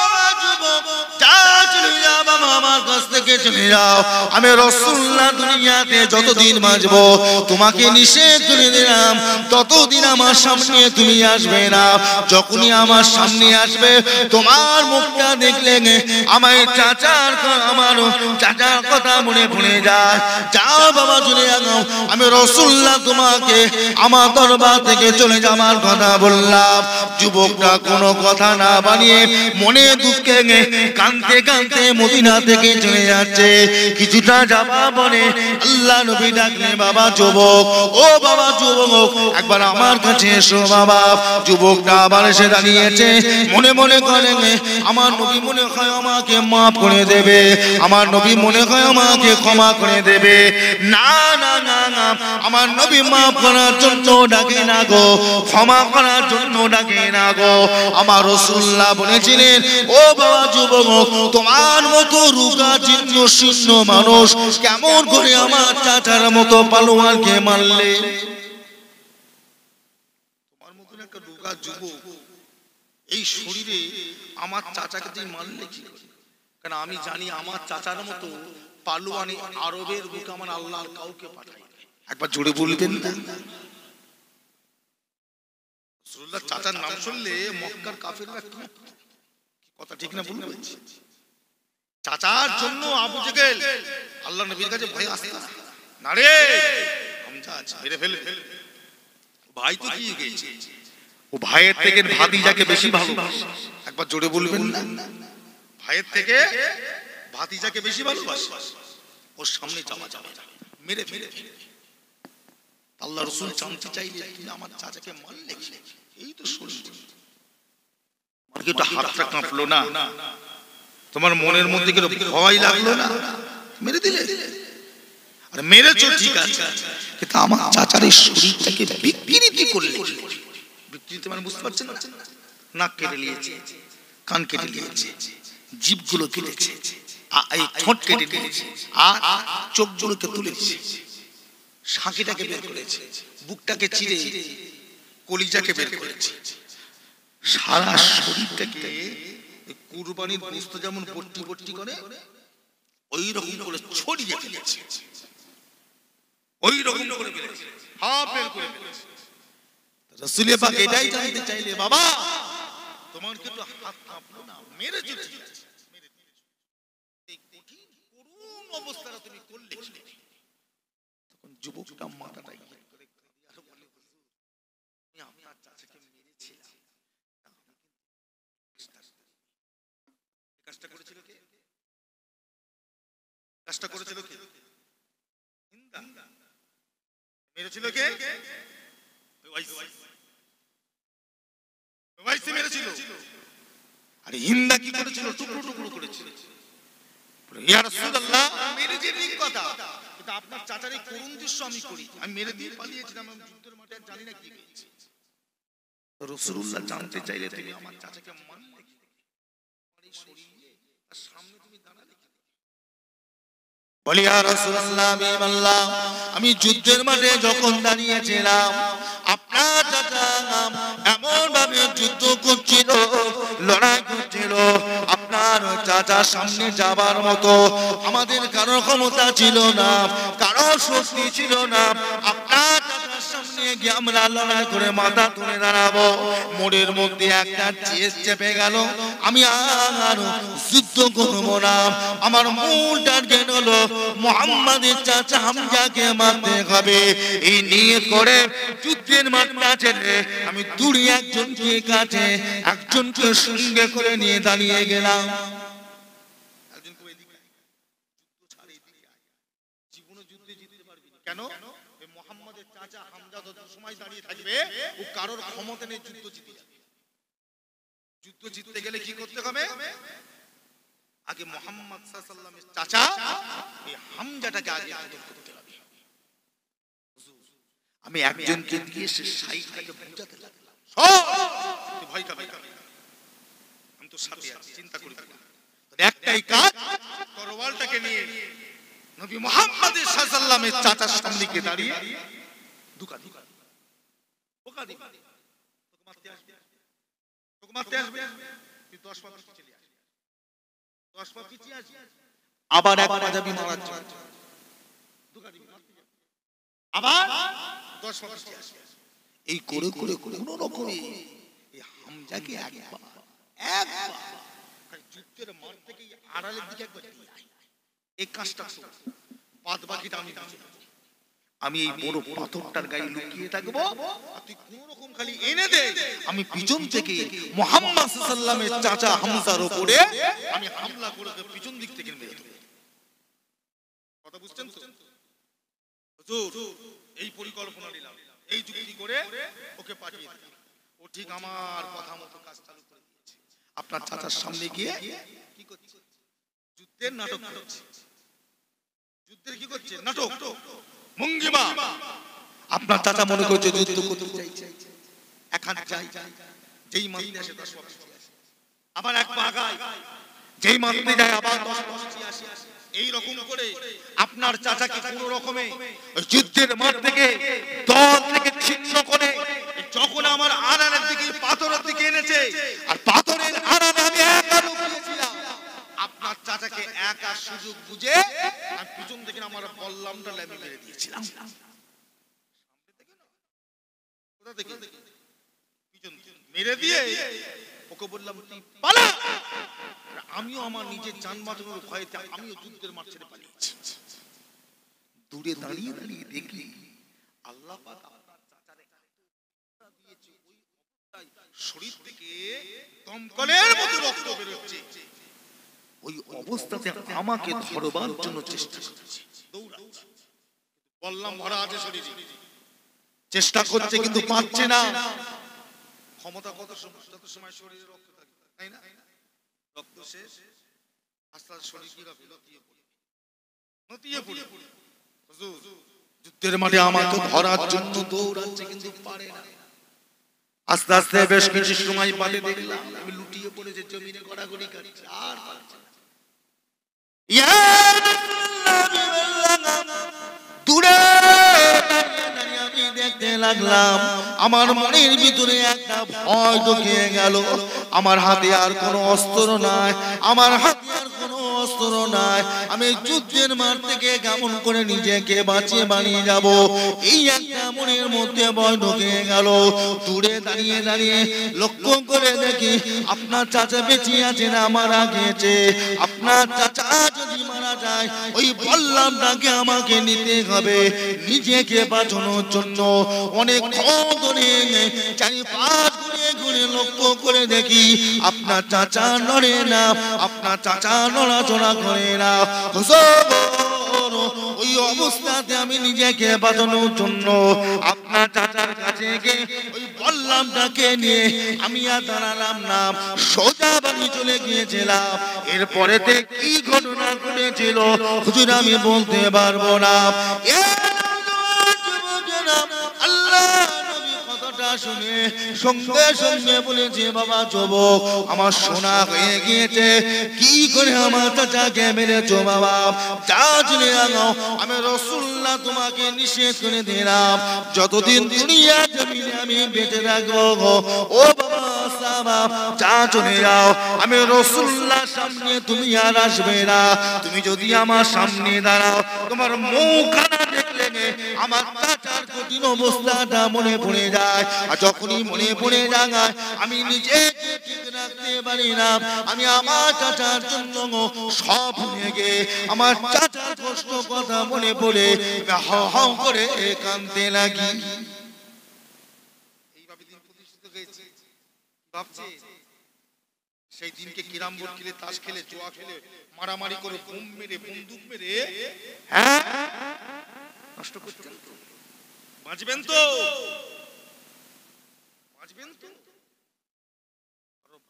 বাবা যুবক, যা চলে যাও বাবা, আমার কাছ থেকে চলে যাও। আমি রাসূলুল্লাহ দুনিয়াতে যতদিন বাঁচবো তোমাকে নিষেধ করে দিলাম, ততদিন আমার সামনে তুমি আসবে না। যখনই আমার সামনে আসবে তোমার মুখটা দেখলে আমার চাচার কথা মনে পড়ে যায়। যাও বাবা চলে যাও, আমি রাসূলুল্লাহ তোমাকে আমার দরবার থেকে চলে যাওয়ার কথা বললাম। যুবকটা কোনো কথা না বানিয়ে মনে দুঃখে কাঁদতে কাঁদতে মদিনা থেকে চলে যাচ্ছে। কিছুটা যাবা বলে আল্লাহ নবী ডাকলেন, বাবা যুবক, ও বাবা যুবক, একবার আমার কাছে এসো বাবা। যুবকটা আবার এসে দাঁড়িয়েছে, মনে মনে করে আমার নবী মনে হয় আমাকে মাফ করে দেবে, আমার নবী মনে হয় আমাকে ক্ষমা করে দেবে। না না না না, আমার নবী মাফ করার জন্য ডাকে না গো, ক্ষমা করার জন্য ডাকে না গো। আমার রাসূলুল্লাহ বলেছিলেন, ও বাবা যুবক, তোমার মতো রোগা জীর্ণ শীর্ণ মানুষ কেমন করে আমার চাচার মতো পালোয়ানকে মারলে? তোমার মতন একটা রোগা যুবক এই শরীরে আমার চাচাকে তুই মারলে কি করে? কারণ আমি জানি আমার চাচার মতো পালোয়ানি আরবের বুকে আমার আল্লাহ কাউকে পাঠায়। একবার জোরে বলবেন না? রাসূলুল্লাহ চাচার নাম শুনলে মক্কার কাফেররা কি কথা ঠিক না বলবে? চাচার জন্য আবু জেহেল আল্লাহ নবীর কাছে ভয় আসতে না রে, হামজা আছে মেরে ফেল, ভাই তো কি গেছে, ও ভাইয়ের থেকে ভাতিজাকে বেশি ভালোবাসে। একবার জোরে বলবেন না? ভাইয়ের থেকে ভাতিজাকে বেশি ভালোবাসে। ওর সামনে যাওয়া যাবে মেরে ফেলে। আল্লাহ রাসূল জানতে চাইলে তুমি আমার চাচাকে মারলে, এই তো শরীর, আমার কি তো হাতটা কাঁপলো না? তোমার মনের মধ্যে কি ভয় লাগলো না? মেরে দিলে। আর মেরেছো ঠিক আছে, কিন্তু আমার চাচার এই শরীরটাকে বিকৃতি করলে। বিকৃতি মানে বুঝতে পারছেন না? নাক কেটে নিয়েছে, কান কেটে নিয়েছে, জিভগুলো কেটেছে, এই ঠোঁট কেটে নিয়েছে, আর চোখগুলোকে তুলেছে, শাঁখিটাকে বের করেছে, বুকটাকে চিরে কলিজাকে বের করেছে, সারা শরীরটাকে কুরবানির গোশত যেমন পট্টি পট্টি করে ওই রকম করে ছড়িয়ে ফেলেছে, ওই রকম করে ফেলেছে, হাফ বের করে ফেলেছে। রাসূল পাক এটাই জানতে চাইলে, বাবা তোমার কি তো হাত কাঁপলো না? মেরেছো ঠিক আছে, এই কঠিন করুণ অবস্থাটা তুমি করলে। তখন যুবকটা মাথাটা হিট করে আর বলে, হুজুর আমি আপনার চাচাকে মেরেছিলাম, কাজটা করেছিল কে? কাজটা করেছিল কে? হিন্দা। মেরেছিল কে? ওয়াইসি মেরেছিল। আরে হিন্দা কি করেছিল? টুকরো টুকরো করেছিল। ইয়া রাসূলুল্লাহ, মেরে যে ঠিক কথা, কিন্তু আপনার চাচার এই করুণ দৃশ্য আমি করি, আমি মেরে দিয়ে পালিয়েছিলাম, আমি যুদ্ধের মাঠে জানি না কি হয়েছে। রাসূলুল্লাহ জানতে চাইলে তুমি আমার চাচাকে মারলে কি? আমার এই শরীরে তার সামনে তুমি দাঁড়ালে কি? বলি ইয়া রাসূলুল্লাহ, আমি বললাম আমি যুদ্ধের মাঠে যখন দাঁড়িয়েছিলাম আপনার চাচা এমন ভাবে যুদ্ধ করছিল, লড়াই করছিল, আপনার চাচার সামনে যাবার মতো আমাদের কারো ক্ষমতা ছিল না, কারো শক্তি ছিল না। আপনার চাচার সামনে গিয়ে আমরা লড়াই করে মাথা তুলে দাঁড়াবো, মোড়ের মধ্যে একটা চেস চেপে গেল, আমি আর যুদ্ধ করবো না, আমার মূল টার্গেট হলো মুহাম্মাদের চাচা হামজাকে মারতে হবে। এই নিয়ত করে যুদ্ধের মাঠটা ছেড়ে আমি দূরে একজনকে কাছে একজনকে সঙ্গে করে নিয়ে দাঁড়িয়ে গেলাম। জীবনে যুদ্ধে জিততে পারবি না। কেন? মুহাম্মাদের চাচা হামজা যত সময় দাঁড়িয়ে থাকবে ও কারোর ক্ষমতা নেই যুদ্ধ জিতে যাবে। যুদ্ধ জিততে গেলে কি করতে হবে? আগে মুহাম্মদ সাল্লাল্লাহু আলাইহি ওয়াসাল্লামের চাচা এই হামজাটাকে আগে কতল করতে হবে। আমি একজনকে দিয়ে সে শাইখটাকে বুঝাতে লাগলাম, তুই ভয় পাবি না, আমি তো সাথে আছি, চিন্তা করবি না। একটাই কাজ, তরোয়ালটাকে নিয়ে নবী মুহাম্মদ সাল্লাল্লাহু আলাইহি ওয়াসাল্লামের চাচার সামনে গিয়ে দাঁড়িয়ে দুকা বোকা দিবি, তোকে মারতে আসবে, তোকে মারতে আসবে, তুই 10 পা পিছিয়ে চলে আসবি, 10 পা পিছিয়ে আসবি, আবার এক পাজাবি মারার জন্য দুকা দিবি, আবার 10 পা পিছিয়ে আসবি। এই করে করে কোন রকমে এই হামজাকে একবার যুদ্ধের মাঠ থেকে আড়ালের দিকে একবার এই কাজটা বাদ বাকিটা আমি এই বড় পাথরটার গায়ে লুকিয়ে থাকবো, আর তুই কোন রকম খালি এনে দে, আমি পিছন থেকে মুহাম্মদ সাল্লাল্লাহু আলাইহি ওয়াসাল্লামের চাচা হামজার উপরে আমি হামলা করে পিছন দিক থেকে মেরে দেব। কথা বুঝছেন তো হুজুর? এই পরিকল্পনা নিলাম, এই যুক্তি করে ওকে পাঠিয়ে দিলাম। ও ঠিক আমার কথা মতো কাজ চালু করে দিয়েছে। আপনার চাচার সামনে গিয়ে কি করছে? যুদ্ধের নাটক করছে। যুদ্ধের কি করছে? নাটক, ভঙ্গিমা। আপনার চাচা মনে করছে যুদ্ধ করতে চাইছে, এক হাত যায়, যেই মারতে আসে 10 পা পিছিয়ে আসে, আবার এক পা আগায়, যেই মারতে যায় আবার 10 পা পিছিয়ে আসে। এই রকম করে আপনার চাচাকে কোন রকমে যুদ্ধের মাঠ থেকে দল থেকে ছিন্ন করে যখন আমার আড়ালের দিকে পাথরের দিকে এনেছে, আর পাথরের আড়ালে আমি একা লুকিয়েছিলাম, আপনার চাচাকে একা সুযোগ বুঝে আমি পিছন থেকে আমার বল্লামটা লেমে মেরে দিয়েছিলাম। কোথা থেকে? পিছন থেকে মেরে দিয়ে ওকে বললাম তুই পালা। আমিও আমার নিজের জান বাঁচানোর ভয়েতে আমিও যুদ্ধের মাঠ ছেড়ে পালিয়েছি। দূরে দাঁড়িয়ে দাঁড়িয়ে দেখলি আল্লাহ পাক আপনার চাচারে দিয়েছে, ওই শরীর থেকে দমকলের মতো রক্ত বের হচ্ছে। ওই অবস্থাতে আমাকে ধরবার জন্য চেষ্টা করছে, দৌড়াচ্ছে, বললাম ভরা আছে শরীরে, চেষ্টা করছে কিন্তু পারছে না। ক্ষমতা কত সময়, যত সময় শরীরে রক্ত থাকে, তাই না? রক্ত শেষ, আস্তে আস্তে শরীর কি হবে? নতিয়ে পড়ে। হুজুর যুদ্ধের মাঠে আমাকে ধরার জন্য দৌড়াচ্ছে কিন্তু পারে না। আস্তে আস্তে বেশ কিছু সময় বাদে দেখলাম আমি লুটিয়ে পড়েছে, জমিনে গড়াগড়ি কাটছে, আর পারছে না। দূরে আমি দেখতে লাগলাম, আমার মনের ভিতরে একটা ভয় ঢুকে গেল। আমার হাতে আর কোনো অস্ত্র নাই, আমার হাতে আর কোনো অস্ত্র নাই, আমি যুদ্ধের মাঠ থেকে কেমন করে নিজেকে বাঁচিয়ে বানিয়ে যাব, এই একটা মনের মধ্যে ভয় ঢুকে গেল। দূরে দাঁড়িয়ে দাঁড়িয়ে লক্ষ্য করে দেখি আপনার চাচা বেঁচে আছে না মারা গিয়েছে। আপনার চাচা যদি মারা যায় ওই বল্লামটাকে আমাকে নিতে হবে নিজেকে বাঁচানোর জন্য। অনেক ধরে 4-5 ঘুরে ঘুরে লক্ষ্য করে দেখি আপনার চাচা নড়ে না, আপনার চাচা নড়াচড়া করে না। ওই অবস্থাতে আমি নিজেকে বাঁচানোর জন্য আপনার চাচার কাছে গিয়ে ওই বল্লামটাকে নিয়ে আমি আর দাঁড়ালাম না, সোজা বাড়ি চলে গিয়েছিলাম। এরপরেতে কি ঘটনা ঘটেছিল হুজুর আমি বলতে পারবো না। শুনে সঙ্গে সঙ্গে বলেছে বাবা যুবক আমার শোনা হয়ে গিয়েছে, কি করে আমার চাচাকে মেরেছো বাবা, যা চলে যাও। আমি রাসূলুল্লাহ তোমাকে নিষেধ করে দিলাম যতদিন দুনিয়া জমিনে আমি বেঁচে থাকবো ও বাবা সাহাবা যা চলে যাও, আমি রাসূলুল্লাহর সামনে তুমি আর আসবে না। তুমি যদি আমার সামনে দাঁড়াও তোমার মুখখানা দেখলে আমার চাচার কঠিন অবস্থাটা মনে পড়ে যায়, আর যখনই মনে পড়ে যায় আমি নিজেকে ঠিক রাখতে পারি না। আমি আমার চাচার জন্য সব ভুলে গিয়ে আমার চাচার কষ্ট কথা মনে পড়ে হাও হাও করে কাঁদতে লাগি। এইভাবে দিন প্রতিষ্ঠিত হয়েছে। ভাবছে সেই দিনকে কিরাম বোর্ড খেলে, তাস খেলে, জুয়া খেলে, মারামারি করে, বোম মেরে, বন্দুক মেরে নষ্ট করতেন তো। বাঁচবেন তো, বাঁচবেন তো।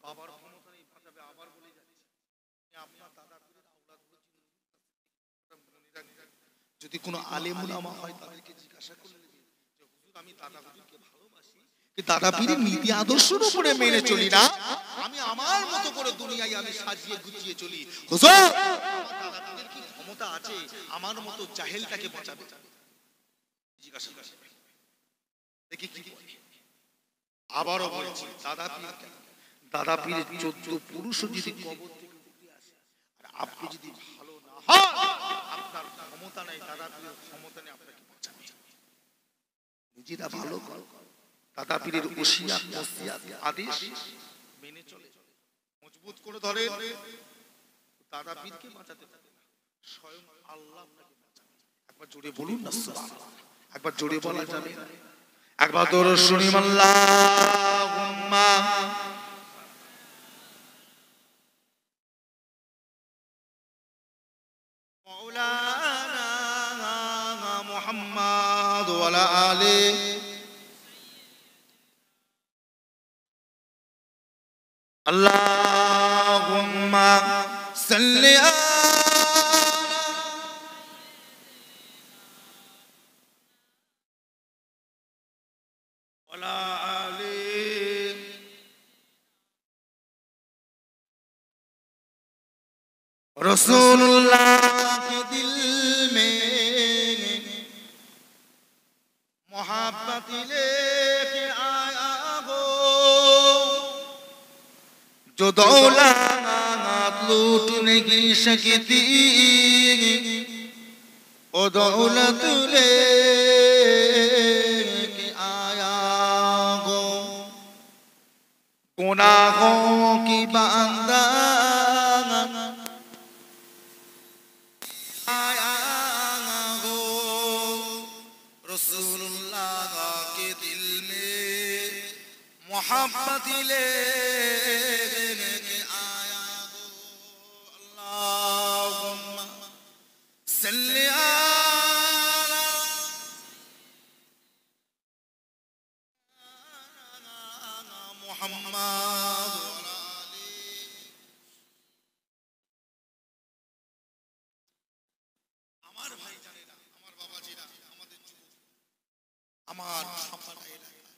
বাবার ক্ষমতা নেই ফাটাবে, আবার বলে যাচ্ছে আপনার দাদা পীরের আওলাদ বলছি। যদি কোনো আলেম উলামা হয় তাদেরকে জিজ্ঞাসা করলে যে হুজুর আমি দাদা হুজুরকে ভালোবাসি, দাদা পীরের নীতি আদর্শের উপরে মেনে চলি না, আমি আমার মতো করে দুনিয়ায় আমি সাজিয়ে গুছিয়ে চলি, হুজুর আমার দাদা পীরের কি ক্ষমতা আছে আমার মতো জাহেলটাকে বাঁচাবে? জিজ্ঞাসা করে দেখি কি বলে। আবারও বলছি দাদা পীরের 14 পুরুষ যদি কবর থেকে উঠে আসে আর আপনি যদি ভালো না হন, আপনার ক্ষমতা নাই, দাদা পীরের ক্ষমতা নেই আপনাকে বাঁচাবে। নিজেরা ভালো করো, দাদা পীরের ওসিয়াত নসিহত আদেশ মেনে চলে, মজবুত করে ধরে, দাদা পীরকে বাঁচাতে পারে না, স্বয়ং আল্লাহ আপনাকে বাঁচাবে। একবার জোরে বলুন না সুবহানাল্লাহ, একবার জোরে বলা যাবে, একবার দরুদ শুনি আল্লাহুম্মা মাওলানা মুহাম্মদ ওয়া আলা আলি আল্লাহুম্মা সাল্লি আলা আলি रसूलुल्लाह के दिल में मोहब्बत लेके आया हो, जो दौलत लूट नहीं सकती वो दौलत लेके आया हो, गुनाहों की बंदा रसूलुल्लाह के दिल में मोहब्बत लेके आया हो, अल्लाहुम्मा सल्ली अला मुहम्मद वअला आली। আমার ভাই জানেরা, আমার বাবাজিরা, আমাদের যুবক, আমার ছাপাড়া এলাকা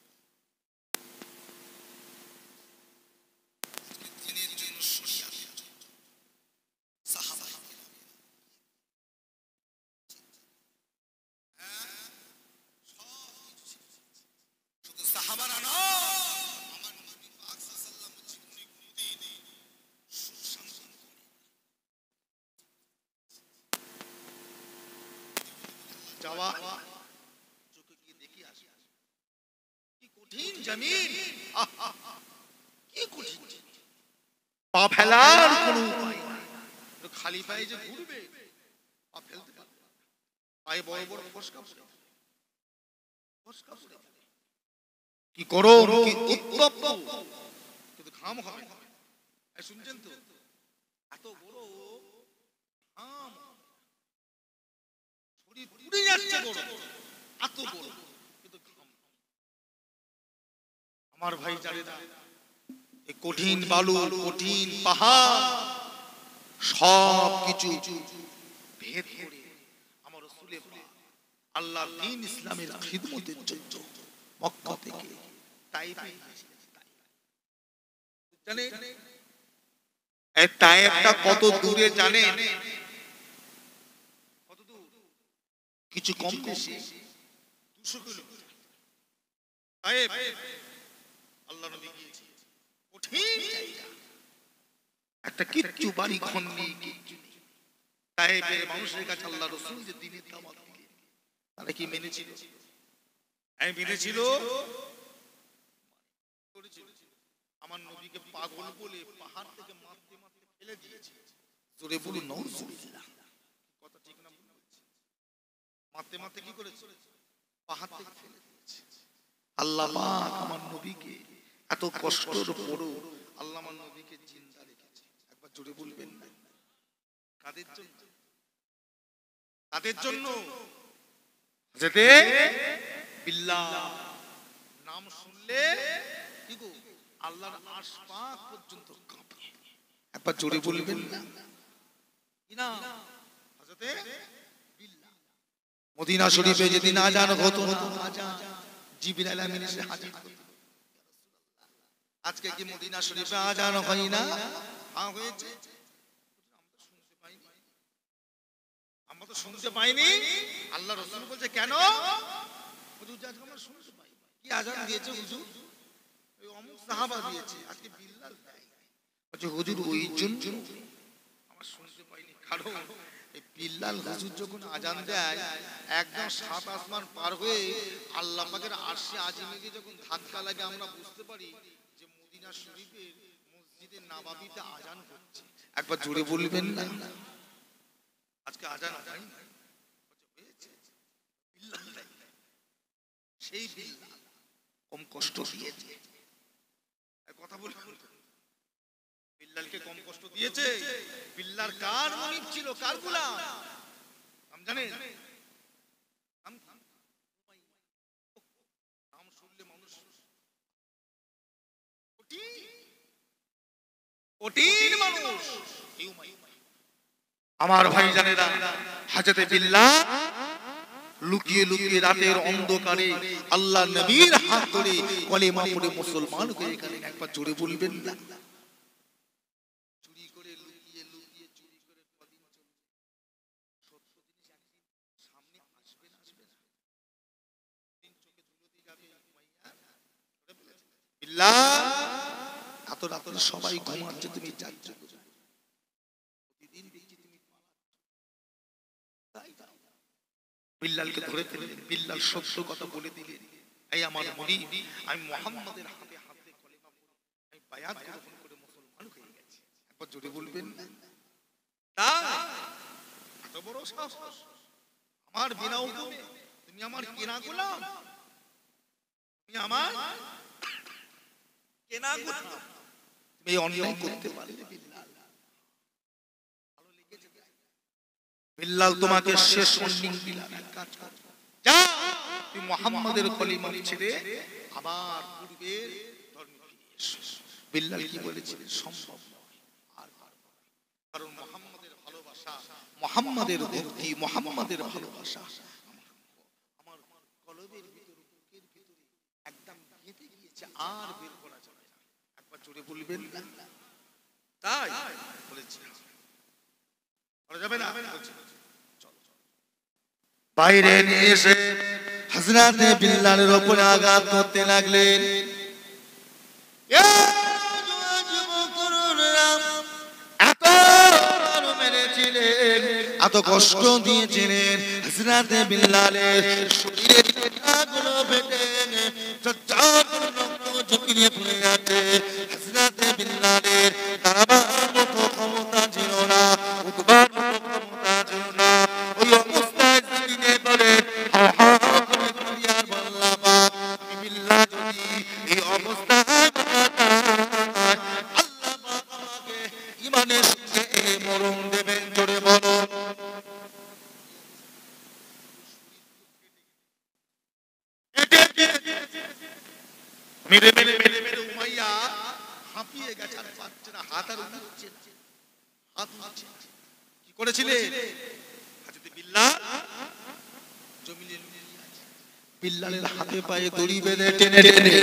দিনের জন্য শরিয়াত সাহাবা শুধু সাহাবারা নয়, আমার নবী পাক সাল্লাল্লাহু আলাইহি জীবনে কোনদিন সুসংবাদ যাওয়া চোখে গিয়ে দেখি আসে, কি কঠিন জমিন, কি কঠিন, পা ফেলার কোনো উপায় নাই, খালি পায়ে যে ঘুরবে পা ফেলতে পারবে না, পায়ে বড় বড় ফসকা পড়ে, ফসকা পড়ে কি করো কি উত্তপ্ত, কিন্তু ঘাম হবে না। শুনছেন তো, এত বড় ঘাম, শরীর পুড়ে যাচ্ছে বড়, এত বড় কিন্তু ঘাম। আমার ভাই জানে না, এই কঠিন বালু, কঠিন পাহাড় সব কিছু ভেদ করে আমার রাসূলের আল্লাহর দ্বীন ইসলামের খিদমতের জন্য মক্কা থেকে তাইফে জানেন, এই তাইফটা কত দূরে জানেন? কত দূর? কিছু কম বেশি 200 কিলোমিটার তাইফ আল্লাহ নবী গিয়েছে, কঠিন জায়গা, একটা কিচ্ছু বাড়ি ঘর নেই, কিচ্ছু নেই। তাইফের মানুষের কাছে আল্লাহ রাসূল যে দ্বীনের দাওয়াত দিলেন, তারা কি মেনেছিল? এই মেনেছিল, আমার নবীকে পাগল বলে পাহাড় থেকে মারতে মারতে ফেলে দিয়েছে। জোরে বলুন নাউজুবিল্লাহ, কথা ঠিক না? মারতে মারতে কি করেছে? পাহাড় থেকে ফেলে দিয়েছে। আল্লাহ পাক আমার নবীকে এত কষ্টের পরও আল্লাহ আমার নবীকে জিন্দা রেখেছে। একবার জোরে বলবেন না, কাদের জন্য? কাদের জন্য? হযরতে বিল্লাহ নাম শুনলে কি গো আল্লাহর আরশ পাক পর্যন্ত কাঁপে। একবার জোরে বলবেন না? কিনা হযরতে বিল্লাল মদিনা শরীফে যেদিন আযান হতো, আযান জিবরাইল আমিন এসে হাজির হতো। আজকে কি মদিনা শরীফে আযান হয় না? হ্যাঁ হয়েছে। আমরা তো শুনতে পাইনি। আল্লাহ রাসূল বলছে কেন? হুজুর আজকে আমরা শুনতে পাই। কি আযান দিয়েছে হুজুর? ওই অমুক সাহাবা দিয়েছে। আজকে বিল্লাল দেয়। বলছে হুজুর ওই জন্য আমরা শুনতে পাইনি। কারণ এই বিল্লাল হুজুর যখন আযান দেয় একদম সাত আসমান পার হয়ে আল্লাহ পাকের আরশে আজিমে গিয়ে যখন ধাক্কা লাগে আমরা বুঝতে পারি যে মদিনা শরীফের মসজিদে নববীতে আযান হচ্ছে। একবার জোরে বলবেন না? আজকে আযান হয়নি হয়েছে। বিল্লাল সেই বিল্লাল কম কষ্ট দিয়েছে। কথা বলুন, বিল্লালকে কম কষ্ট দিয়েছে? বিল্লাল কার মুনিব ছিল, কার গোলাম নাম জানেন? নাম শুনলে মানুষ কঠিন মানুষ। আমার ভাই জানেরা, হযরতে বিল্লাল লুকিয়ে লুকিয়ে রাতের অন্ধকারে আল্লাহ নবীর হাত ধরে কলেমা পড়ে মুসলমান হয়ে গেলেন। একবার জোরে বলবেন না? চুরি করে লুকিয়ে লুকিয়ে চুরি করে কদিন চলবে? সত্য জিনিস একদিন সামনে আসবে না, আসবে না? দিন চোখে ধুলো দিয়ে যাবে। বিল্লাল এত রাতে সবাই ঘুমাচ্ছে, তুমি যাচ্ছ প্রতিদিন দেখছি তুমি তাই বিল্লালকে ধরে ফেললেন। বিল্লাল সত্য কথা বলে দিলেন, এই আমার মুরিদ, আমি মুহাম্মাদের হাতে হাতে কলেমা পড়ে আমি বায়াত গ্রহণ করে মুসলমান হয়ে গেছি। একবার জোরে বলবেন না? তাই এত বড় সাহস! আমার বিনা হুকুমে তুমি আমার কেনা গোলাম, তুমি আমার কেনা গোলাম, তুমি এই অন্যায় করতে পারলে? বিল্লাল ভালো লেগেছে? বিল্লাল তোমাকে শেষ ওয়ার্নিং দিলাম, এক কাজ কর, যা তুই মুহাম্মাদের কলিমা ছেড়ে আবার পূর্বের ধর্মে ফিরে এসো। বিল্লাল কি বলেছিলেন? সম্ভব নয় আর পারবো না। কারণ মুহাম্মাদের ভালোবাসা, মুহাম্মাদের ভক্তি, মুহাম্মাদের ভালোবাসা আমার কলবের ভিতর, বুকের ভিতরে একদম গেঁথে গিয়েছে, আর বের করা যাবে না। একবার জোরে বলবেন না? তাই বলেছি করা যাবে না। বাইরে নিয়ে এসে হযরতে বিল্লালের উপরে আঘাত করতে লাগলেন। এত মেরেছিলেন, এত কষ্ট দিয়েছিলেন, হযরতে বিল্লালের শরীরের চামড়াগুলো ফেটে চচ্চাগুলো রক্ত ঝরিয়ে পড়ে আছে। হযরতে বিল্লালের দাঁড়াবার মতো ক্ষমতা ছিল না, উঠবার মতো ক্ষমতা ছিল না। ওই অবস্থায় তিনি বলেন, এই অবস্থায় আল্লাহ পাক আমাকে ঈমানের সঙ্গে মরণ দেবেন। জোরে বলো। মেরে মেরে মেরে মেরে উমাইয়া হাঁপিয়ে গেছে, আর পাচ্ছে না, হাত আর উঠছে না, হাত উঠছে। কি করেছিলেন? হযরত বিল্লাল জমিনে লুটিয়ে আছে, বিল্লালের হাতে পায়ে দড়ি বেঁধে টেনে টেনে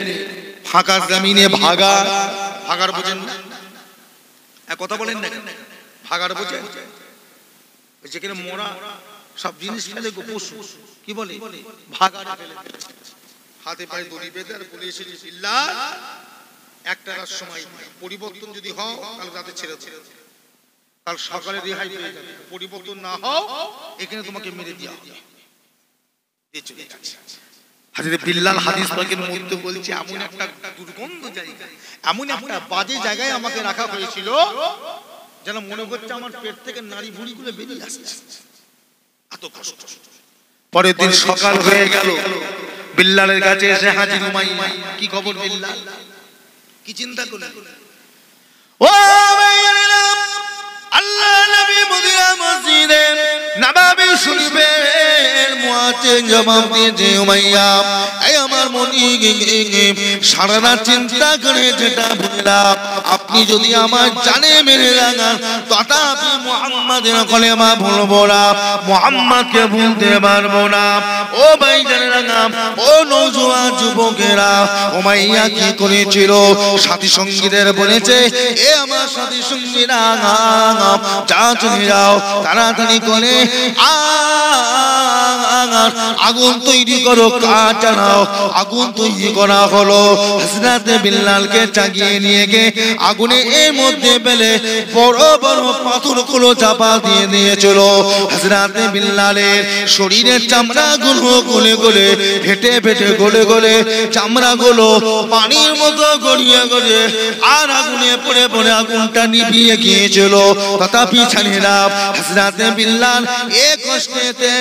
ফাঁকা জমিনে ভাগার বোঝেন না? এক কথা বলেন না, ভাগার বোঝে? যেখানে মোরা সব জিনিস ফেলে পশু, কি বলে? ভাগার ফেলে হাতে পায়ে দড়ি বেঁধে আর বলে এসেছি, বিল্লাল একটা রাত সময় পরিবর্তন যদি হও তাহলে রাতে ছেড়ে ছেড়ে কাল সকালে রেহাই পেয়ে যাবে, পরিবর্তন না হও এখানে তোমাকে মেরে দেওয়া হবে। হযরত বিল্লাল হাদিস পাকের মধ্যে বলছে, এমন একটা দুর্গন্ধ জায়গা, এমন একটা বাজে জায়গায় আমাকে রাখা হয়েছিল যেন মনে হচ্ছে আমার পেট থেকে নাড়ি ভুঁড়িগুলো বেরিয়ে আসছে, এত কষ্ট। পরের দিন সকাল হয়ে গেল, বিল্লালের কাছে এসে হাজির উমাইয়া। কি খবর বিল্লাল? কি চিন্তা করলেন? ও আল্লাহ নবী মদিনা মসজিদে নববী শরীফের মুয়াজ্জিন জবাব দিয়েছে, উমাইয়া এই আমার আমার মনি সারা রাত চিন্তা করে যেটা বললাম, আপনি যদি আমার জানে মেরে লাগান তথাপি মুহাম্মাদের কলেমা বলবো না, মুহাম্মাদকে ভুলতে পারবো না। ও ভাই জানে লাগাম, ও নওজোয়ান যুবকেরা, উমাইয়া কি করেছিল? সাথী সঙ্গীদের বলেছে, এ আমার সাথী সঙ্গীরা যা চলে যাও, তাড়াতাড়ি করে আগুন তৈরি করো, কাঠ জ্বালাও। আগুন তৈরি করা হলো। হযরতে বিল্লালকে জাগিয়ে নিয়ে গিয়ে আগুনে এর মধ্যে ফেলে বড় বড় পাথরগুলো চাপা দিয়ে দিয়েছিল। হযরতে বিল্লালের শরীরের চামড়াগুলো গলে গলে ফেটে ফেটে গলে গলে চামড়াগুলো পানির মতো গড়িয়ে গড়িয়ে আর আগুনে পড়ে পড়ে আগুনটা নিভিয়ে গিয়েছিল। তথাপি ছাড়েরা হযরতে বিল্লাল এক কষ্টেতে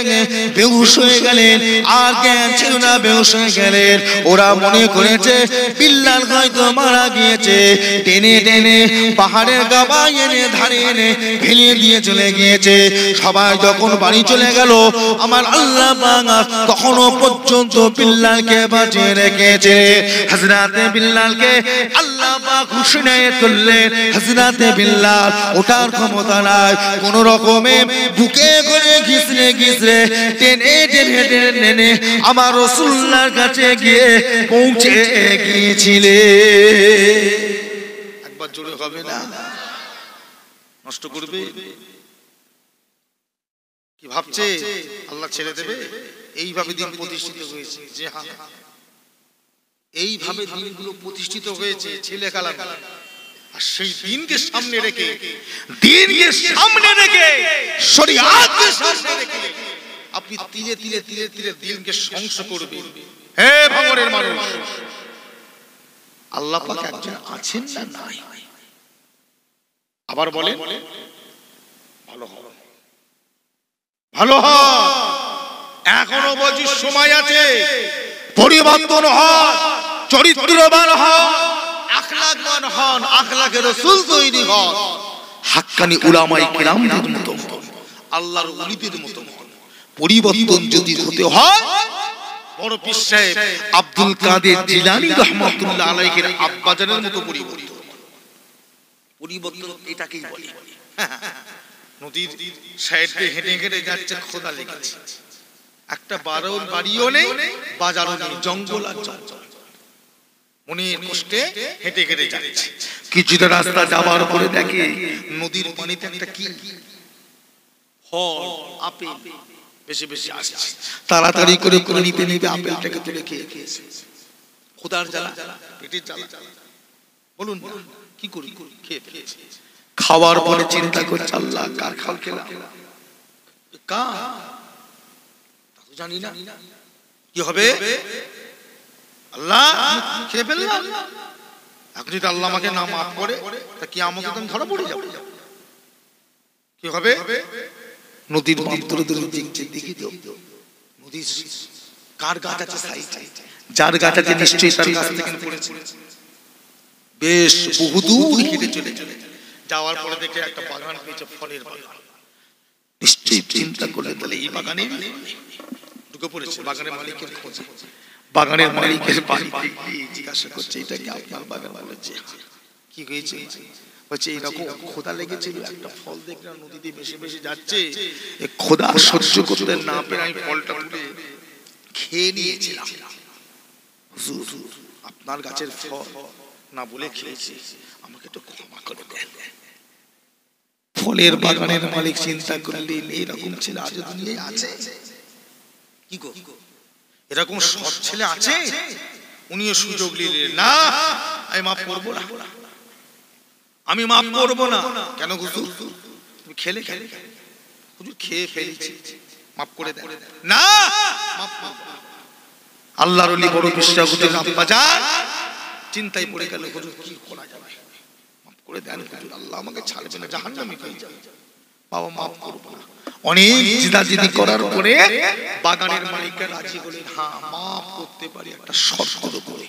বেহুশ হয়ে গেলেন, আর জ্ঞান ছিল না, বেহুশ হয়ে গেলেন। ওরা মনে করেছে বিল্লাল হয়তো মারা গিয়েছে। টেনে টেনে পাহাড়ের গাবায় এনে ধারে এনে ফেলে দিয়ে চলে গিয়েছে। সবাই যখন বাড়ি চলে গেল, আমার আল্লাহ পাক তখনও পর্যন্ত বিল্লালকে বাঁচিয়ে রেখেছে। হযরতে বিল্লালকে আল্লাহ পাক হুশনায়েত করলেন। হযরতে বিল্লাল ওঠার ক্ষমতা নাই, কোন রকমে বুকে করে ঘিসরে ঘিসরে টেনে টেনে টেনে আমার রাসূলুল্লাহর কাছে গিয়ে পৌঁছে গিয়েছিলে। একবার জোরে হবে না? নষ্ট করবে কি ভাবছে আল্লাহ ছেড়ে দেবে? এইভাবে দিন প্রতিষ্ঠিত হয়েছে। যে হ্যাঁ, এইভাবে দিনগুলো প্রতিষ্ঠিত হয়েছে ছেলে খেলা। আর সেই দিনকে সামনে রেখে, দিনকে সামনে রেখে, শরীয়তকে সামনে রেখে আপনি ধীরে ধীরে ধীরে ধীরে দিনকে ধ্বংস করবেন। হে ভাঙরের মানুষ, আল্লাহ পাক একজন আছেন না নাই? আবার বলেন ভালো হবে, ভালো হয়। এখনো বলছি সময় আছে, পরিবর্তন হয়, চরিত্রবান হয়, আখলাকবান হন, আখলাকে রাসূল তৈরি হন, হাক্কানি উলামায়ে কিরামদের মতো, আল্লাহর ওলিদের মতো। পরিবর্তন যদি হতে হয়, বড় পীর সাহেব আব্দুল কাদের জিলানী রাহমাতুল্লাহ আলাইহির আব্বাজানের মতো পরিবর্তন। পরিবর্তন এটাকেই বলে। নদীর সাইড দিয়ে হেঁটে হেঁটে যাচ্ছে, খোদা লেগেছে, একটা বাড়িও নেই, বাজারও নেই, জঙ্গল আর জঙ্গল। মনের কষ্টে হেঁটে হেঁটে যাচ্ছে। কিছুটা রাস্তা যাওয়ার পরে দেখে নদীর পানিতে একটা কি ফল, আপেল বেশি বেশি আসছে। তাড়াতাড়ি করে পানিতে নেবে আপেলটাকে তুলে খেয়ে খেয়েছে। খোদার জ্বালা, পেটের জ্বালা, বলুন কি করি, খেয়ে ফেলেছে। খাওয়ার পরে চিন্তা করছে, আল্লাহ কার খাল খেলাম, কার জানি না, কি হবে? আল্লাহ খেয়ে ফেললাম, এখন যদি আল্লাহ আমাকে না মাফ করে তা কি আমাকে তো ধরা পড়ে যাবো, কি হবে? নদীর বাঁধ ধরে ধরে দেখছে, দেখি তো নদীর কার গাছ আছে সাইডে, যার গাছ আছে নিশ্চয়ই তার গাছ থেকে পড়েছে। বেশ বহুদূর হেঁটে চলে যাওয়ার পরে দেখে একটা বাগান পেয়েছে, ফলের বাগান। নিশ্চয়ই চিন্তা করলে তাহলে এই বাগানে ঢুকে পড়েছে। বাগানের মালিকের খোঁজে, বাগানের মালিকের বাড়িতে জিজ্ঞাসা করছে, এটা কি আপনার বাগান? বলেছে কি হয়েছে? বলছে এইরকম খোদা লেগেছিল, একটা ফল দেখলাম নদীতে বেশি বেশি যাচ্ছে, খোদা সহ্য করতে না পেরে আমি ফলটা তুলে খেয়ে নিয়েছিলাম। হুজুর আপনার গাছের ফল না বলে খেয়েছি, আমাকে একটু ক্ষমা করে দেন। ফলের বাগানের মালিক চিন্তা করলেন, এইরকম ছেলে আজ দুনিয়ায় আছে? কি গো, এরকম সৎ ছেলে আছে? উনিও সুযোগ নিলেন, না আমি মাফ করবো না, আমি মাফ করবো না। কেন হুজুর? তুমি খেলে খেলে, হুজুর খেয়ে ফেলেছি, মাফ করে দেন। না, মাফ করবো না। আল্লাহর ওলি বড় বিশ্বাস করতেন, আব্বা যান চিন্তায় পড়ে গেল, হুজুর কি করা যাবে, মাফ করে দেন হুজুর, আল্লাহ আমাকে ছাড়বে না, জাহান্নামে হয়ে যাবে, বাবা মাফ করবো না। অনেক জিদাজিদি করার পরে বাগানের মালিককে রাজি হলেন, হ্যাঁ মাফ করতে পারি একটা শর্তের উপরে,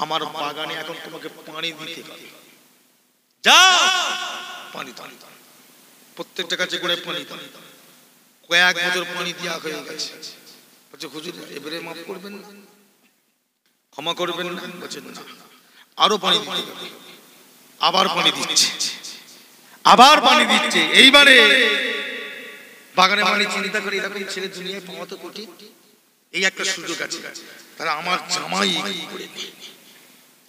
আমার বাগানে এখন তোমাকে পানি দিতে হবে, যাও পানি দাও, প্রত্যেকটা গাছে করে পানি দাও। কয়েক বছর পানি দেওয়া হয়ে গেছে। বলছে হুজুর এবারে মাফ করবেন না? ক্ষমা করবেন না? বলছেন না, আরো পানি দিতে হবে। আবার পানি দিচ্ছে, আবার পানি দিচ্ছে। এইবারে বাগানে মানে চিন্তা করে এরকম ছেলে দুনিয়ায় পাওয়া তো কঠিন, এই একটা সুযোগ আছে, তাহলে আমার জামাই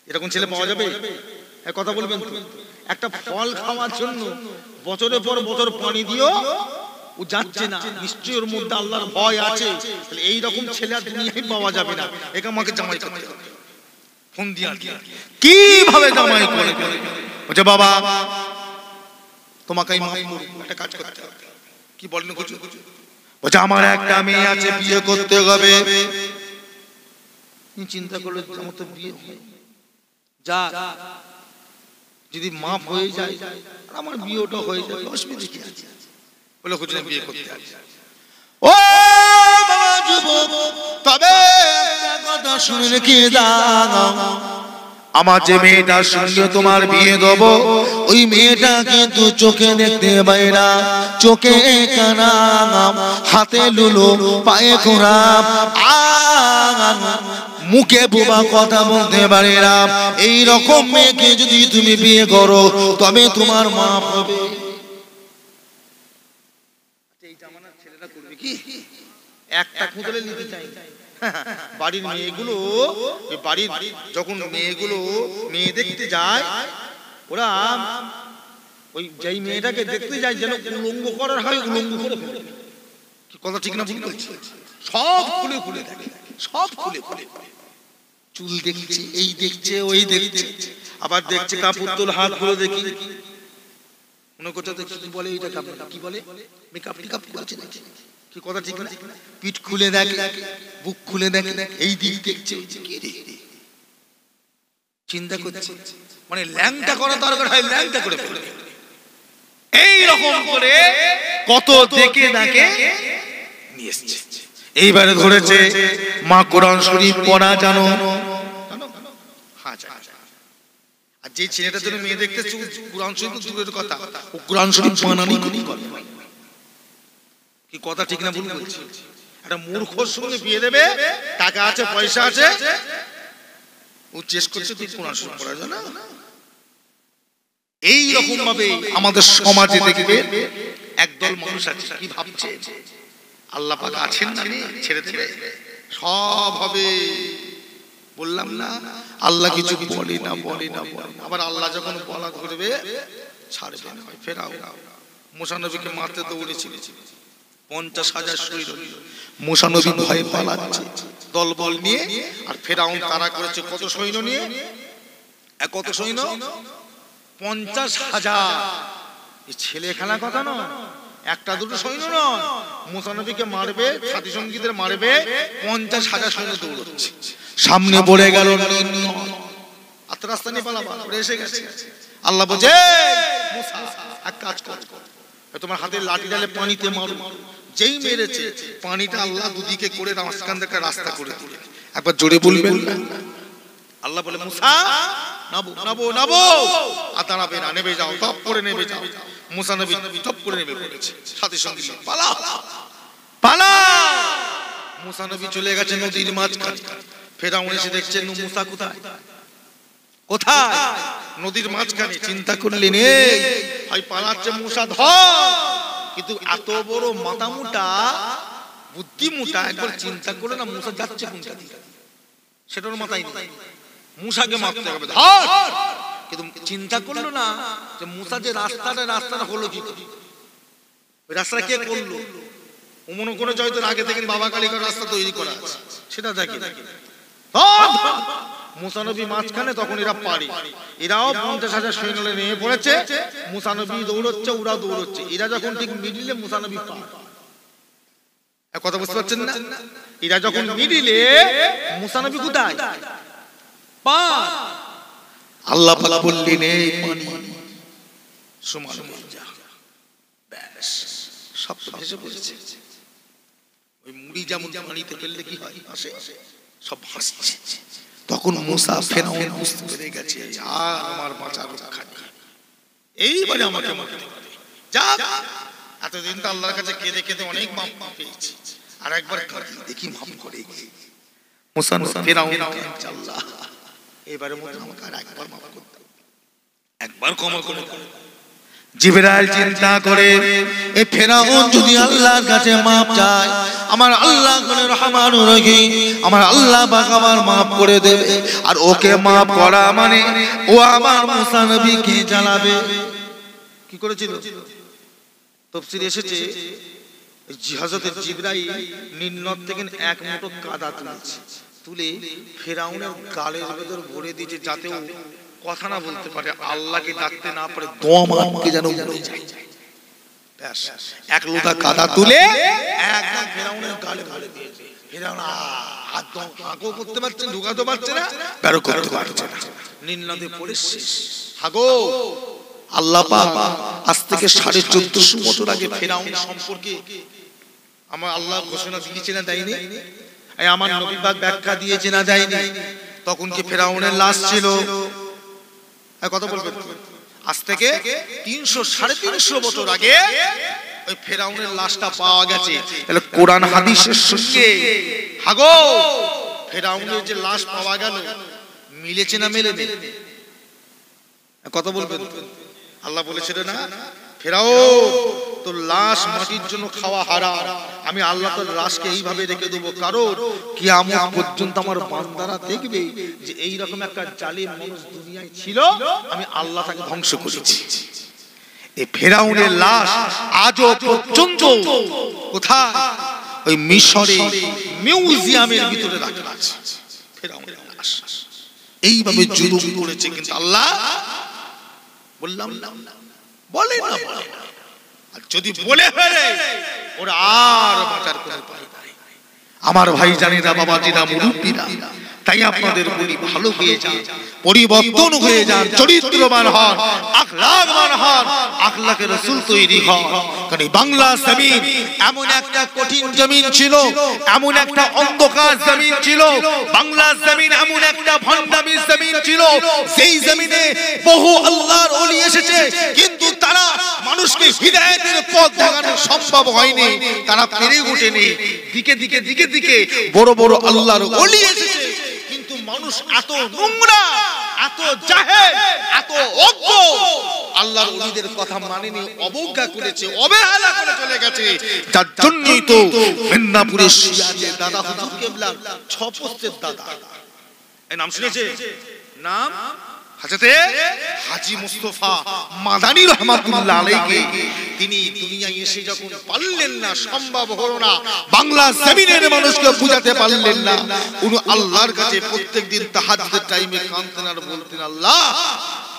এরকম ছেলে পাওয়া যাবে? কথা বলবেন তো? একটা ফল খাওয়ার জন্য বছরের পর বছর পানি দিও, ও যাচ্ছে না, নিশ্চয়ই ওর মধ্যে আল্লাহর ভয় আছে। তাহলে এইরকম ছেলে আর দুনিয়ায় পাওয়া যাবে না, একে আমাকে জামাই করতে হবে। ফোন দিয়ে কিভাবে জামাই করে? বলছে বাবা তোমাকে একটা কাজ করতে হবে। কি বলেন? বলছে আমার একটা মেয়ে আছে, বিয়ে করতে হবে। চিন্তা করলে আমার তো বিয়ে যা, যদি মাফ হয়ে যায় আমার বিয়েটা হয়ে যায়, অসুবিধা কি আছে? বলে হুজুর বিয়ে করতে হবে। ও বাবা যুবক, তবে একটা কথা শুনে রেখে দাও, আমার যে মেয়েটার সঙ্গে তোমার বিয়ে দেব, ওই মেয়েটা কিন্তু চোখে দেখতে পায় না, চোখে কানা, হাতে লুলো, পায়ে খোরাপ, মুখে বোবা, কথা বলতে পারে না। এই রকম মেয়েকে যদি তুমি বিয়ে করো তবে তোমার মাপ হবে। এই জামানার ছেলেরা করবে কি? একটা খুঁজলে নিতে চাই। বাড়ির মেয়েগুলো, বাড়ির যখন মেয়েগুলো মেয়ে দেখতে যায়, ওরা ওই যেই মেয়েটাকে দেখতে যায় যেন উলঙ্গ করার হয়, উলঙ্গ করে ফেলে। কি কথা ঠিক না ভুল বলছি? সব খুলে খুলে দেখে, সব খুলে খুলে, চুল দেখছে, এই দেখছে, ওই দেখছে, আবার দেখছে কাপড় তোল, হাত গুলো দেখি মনে করছে কি বলে, এইটা কি বলে, মেকআপ টিকআপ করছে নাকি? কি কথা ঠিক না? পিঠ খুলে দেখে, বুক খুলে দেখে, এই দিক দেখছে, কি রে চিন্তা করছে, মানে ল্যাংটা করা দরকার হয় ল্যাংটা করে ফেলে। এই রকম করে কত দেখে দেখে নিয়ে এসেছে। এইবারে ধরেছে মা কোরআন শরীফ পড়া জানো? আর যে ছেলেটার জন্য মেয়ে দেখতেছে কোরআন শরীফ দূরের কথা, ও কোরআন শরীফ বানানি করে। কি কথা ঠিক না ভুল বলছি? একটা মূর্খর সঙ্গে বিয়ে দেবে, টাকা আছে, পয়সা আছে, ও চেষ্টা করছে তুই কোরআন শরীফ পড়া জানা। এই রকম ভাবে আমাদের সমাজে দেখবে একদল মানুষ আছে, কি ভাবছে আল্লাহ পাক আছেন না, ছেড়ে ছেড়ে সব হবে। বললাম না আল্লাহ কিছু বলে না, বলে না, বলে না। আবার আল্লাহ যখন বলা করবে ছাড়বে না। ফেরাও মুসা নবীকে মারতে দৌড়েছিল, 50,000 সৈন্য, মুসা নবী ভয়ে পালাচ্ছে দলবল নিয়ে, আর ফেরাউন তারা করেছে কত সৈন্য নিয়ে? কত সৈন্য? 50,000। এই ছেলে খেলা কথা নয়, একটা দুটো সৈন্য নয়। মুসা নবীকে মারবে, সাথী সঙ্গীদের মারবে, 50,000 সৈন্য দৌড়চ্ছে। সামনে পড়ে গেল আত্ম রাস্তা নিয়ে পালাবা, এসে গেছে। আল্লাহ বলছে মুসা এক কাজ কর, তোমার হাতে লাঠি ডালে পানিতে মারো। যেই মেরেছে পানিটা আল্লাহ দুদিকে করে মাঝখান থেকে রাস্তা করে দিল। একবার জোরে বলবেন না? আল্লাহ বলে মুসা নাবো নাবো নাবো, আর দাঁড়াবে না, নেমে যাও, টপ করে নেমে যাও। মুসা নবী টপ করে নেমে পড়েছে, সাথে সঙ্গে পালা পালা। মুসা নবী চলে গেছে নদীর মাঝখানে। ফেরাউন এসে দেখছেন মুসা কোথায়, কোথায়? নদীর মাঝখানে। চিন্তা করলেন এই পালাচ্ছে মুসা, ধর। কিন্তু এত বড় মাথা মোটা, বুদ্ধি মোটা, একবার চিন্তা করে না মুসা যাচ্ছে কোনটা দিকে, সেটার মাথায় নেই। মুসাকে মারতে হবে, ধর। কিন্তু চিন্তা করলো না যে মুসা যে রাস্তাটা হলো কি করে, ওই রাস্তা কে করলো? ও মনে করে হয়তো আগে থেকে বাবা কালীর রাস্তা তৈরি করা আছে, সেটা দেখে। মুসা নবী মাঝখানে, তখন এরা পারে, এরাও 50,000 সৈন্য নিয়ে পড়েছে। মুসা নবী দৌড়চ্ছে, ওরা দৌড়চ্ছে। এরা যখন ঠিক মিডিলে, মুসা নবী পার। কথা বুঝতে পারছেন না? এরা যখন মিডিলে, মুসা নবী কোথায়? পার। আল্লাহ পাক বললেন এই পানি সমান হয়ে যা, ব্যাস সব ভেসে পড়েছে। ওই মুড়ি যেমন পানিতে ফেললে কি হয়, আসে, সব ভাসছে। তখন মুসা ফেরাউন বুঝতে পেরে গেছে আর আমার বাঁচার রক্ষা নেই, এইবারে আমাকে মারতে হবে। যা, এতদিন তো আল্লাহর কাছে কেঁদে কেঁদে অনেক মাপ পেয়েছি, আর একবার দেখি মাফ করে। মুসা ফেরাউন আল্লাহ এবারে মত আমাকে আর একবার মাফ করতে, একবার ক্ষমা করে দাও। জিবরাইল চিন্তা করে এই ফেরাউন যদি আল্লাহর কাছে মাপ চায়, আমার আল্লাহ করে রহমানুর রহিম, আমার আল্লাহ পাক আমার মাফ করে দেবে। আর ওকে মাফ করা মানে ও আমার মুসা নবীকে জ্বালাবে। কি করেছিল? তাফসীরে এসেছে হযরত জিবরাইল নিন্নত থেকে এক মুঠো কাদা তুলেছে, তুলে ফেরাউনের গালের ভেতর ভরে দিয়েছে, যাতে ও কথা না বলতে পারে, আল্লাহকে ডাকতে না পারে, দম আটকে যেন মরে যায়। ব্যাস এক লোটা কাদা তুলে একদম ফেরাউনের গালে ভরে দিয়েছে। ফেরাউন হাত হাগো করতে পারছে, ঢুকাতে পারছে না, বেরো করতে পারছে না, নিন্নতে পড়ে শেষ। হাগো আল্লাহ পাক আজ থেকে 1450 বছর আগে ফেরাউন সম্পর্কে আমার আল্লাহ ঘোষণা দিয়েছে না দেয়নি? আমার নবী পাক ব্যাখ্যা দিয়েছে না দেয়নি? তখন কি ফেরাউনের লাশ ছিল? কথা বলবেন। আজ থেকে 300-350 বছর আগে ওই ফেরাউনের লাশটা পাওয়া গেছে। তাহলে কোরআন হাদিসের সঙ্গে হাগো ফেরাউনের যে লাশ পাওয়া গেল মিলেছে না মেলেনি? কথা বলবেন। আল্লাহ বলেছিল না ফেরাউন তোর লাশ মাটির জন্য খাওয়া হারাম, আমি আল্লাহ তোর লাশকে এইভাবে রেখে দেবো, কারণ কিয়ামত পর্যন্ত আমার বান্দারা দেখবে যে এইরকম একটা জালিম মানুষ দুনিয়ায় ছিল, আমি আল্লাহ তাকে ধ্বংস করেছি। এই ফেরাউনের লাশ আজও পর্যন্ত কোথায়? ওই মিশরে মিউজিয়ামের ভিতরে রাখা আছে ফেরাউনের লাশ। এইভাবে জুলুম করেছে, কিন্তু আল্লাহ বললাম না, বলে না, আর যদি বলে ফেলে ওরা আর বাঁচার কোনো উপায় নাই। আমার ভাই জানেরা, বাবাজিরা, মুরব্বীরা, তাই আপনাদের বলি ভালো হয়ে যান, পরিবর্তন হয়ে যান, চরিত্রবান হন, আখলাকবান হন, আখলাকে রাসূল তৈরি হন। কারণ বাংলা জমিন এমন একটা কঠিন জমিন ছিল, এমন একটা অন্ধকার জমিন ছিল, বাংলা জমিন এমন একটা ভণ্ডামির জমিন ছিল, সেই জমিনে বহু আল্লাহর ওলি এসেছে, কিন্তু তারা মানুষকে হিদায়াতের পথ দেখানো সম্ভব হয়নি, তারা পেরে ওঠেনি। দিকে দিকে দিকে দিকে বড় বড় আল্লাহর ওলি এসেছে, কিন্তু মানুষ এত নোংরা, এত জাহেল, এত অজ্ঞ, আল্লাহর ওলিদের কথা মানেনি, অবজ্ঞা করেছে, অবহেলা করে চলে গেছে। যার জন্যই তো মেদিনীপুরের শিয়াদের দাদা হুজুর কেবলার 6 পোস্টের দাদা, এই নাম শুনেছে? নাম হযরতে হাজী মুস্তাফা মাদানী রাহমাতুল্লাহ আলাইহি। তিনি দুনিয়ায় এসে যখন পারলেন না, সম্ভব হলো না, বাংলা জমিনের মানুষকে বুঝাতে পারলেন না, উনি আল্লাহর কাছে প্রত্যেকদিন তাহাজ্জুদের টাইমে কাঁদতেন আর বলতেন, আল্লাহ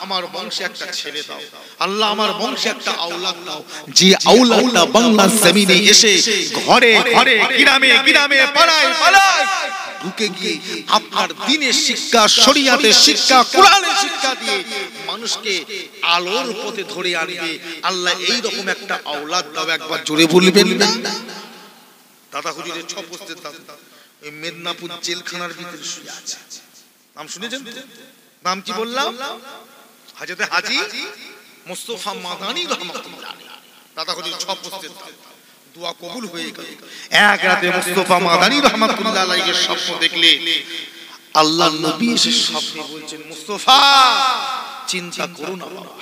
আমার বংশে একটা ছেলে দাও, আল্লাহ আমার বংশে একটা আওলাদ দাও, যে আওলাদটা বাংলা জমিনে এসে ঘরে ঘরে, গ্রামে গ্রামে, পাড়ায় পাড়ায় ঢুকে গিয়ে আপনার দ্বীনের শিক্ষা, শরীয়তের শিক্ষা, কোরআনের শিক্ষা দিয়ে মানুষকে আলোর পথে ধরে আনবে। আল্লাহ এই রকম একটা আওলাদ দাও, একবার জোরে বলবেন না? দাদা হুজুরের 6 পোস্টের দাদা ওই মেদিনীপুর জেলখানার ভিতরে শুয়ে আছে। নাম শুনেছেন? নাম কি বললাম? হযরত হাজী মুস্তাফা মাদানী রাহমাতুল্লাহ আলাইহি। দাদা হুজুর 6 পোস্টের দাদা, দোয়া কবুল হয়ে গেল। এক রাতে মুস্তাফা মাদানী রাহমাতুল্লাহ আলাইহির স্বপ্ন দেখলে আল্লাহর নবী এসে স্বপ্নে বলছেন, মুস্তাফা চিন্তা করো না বাবা,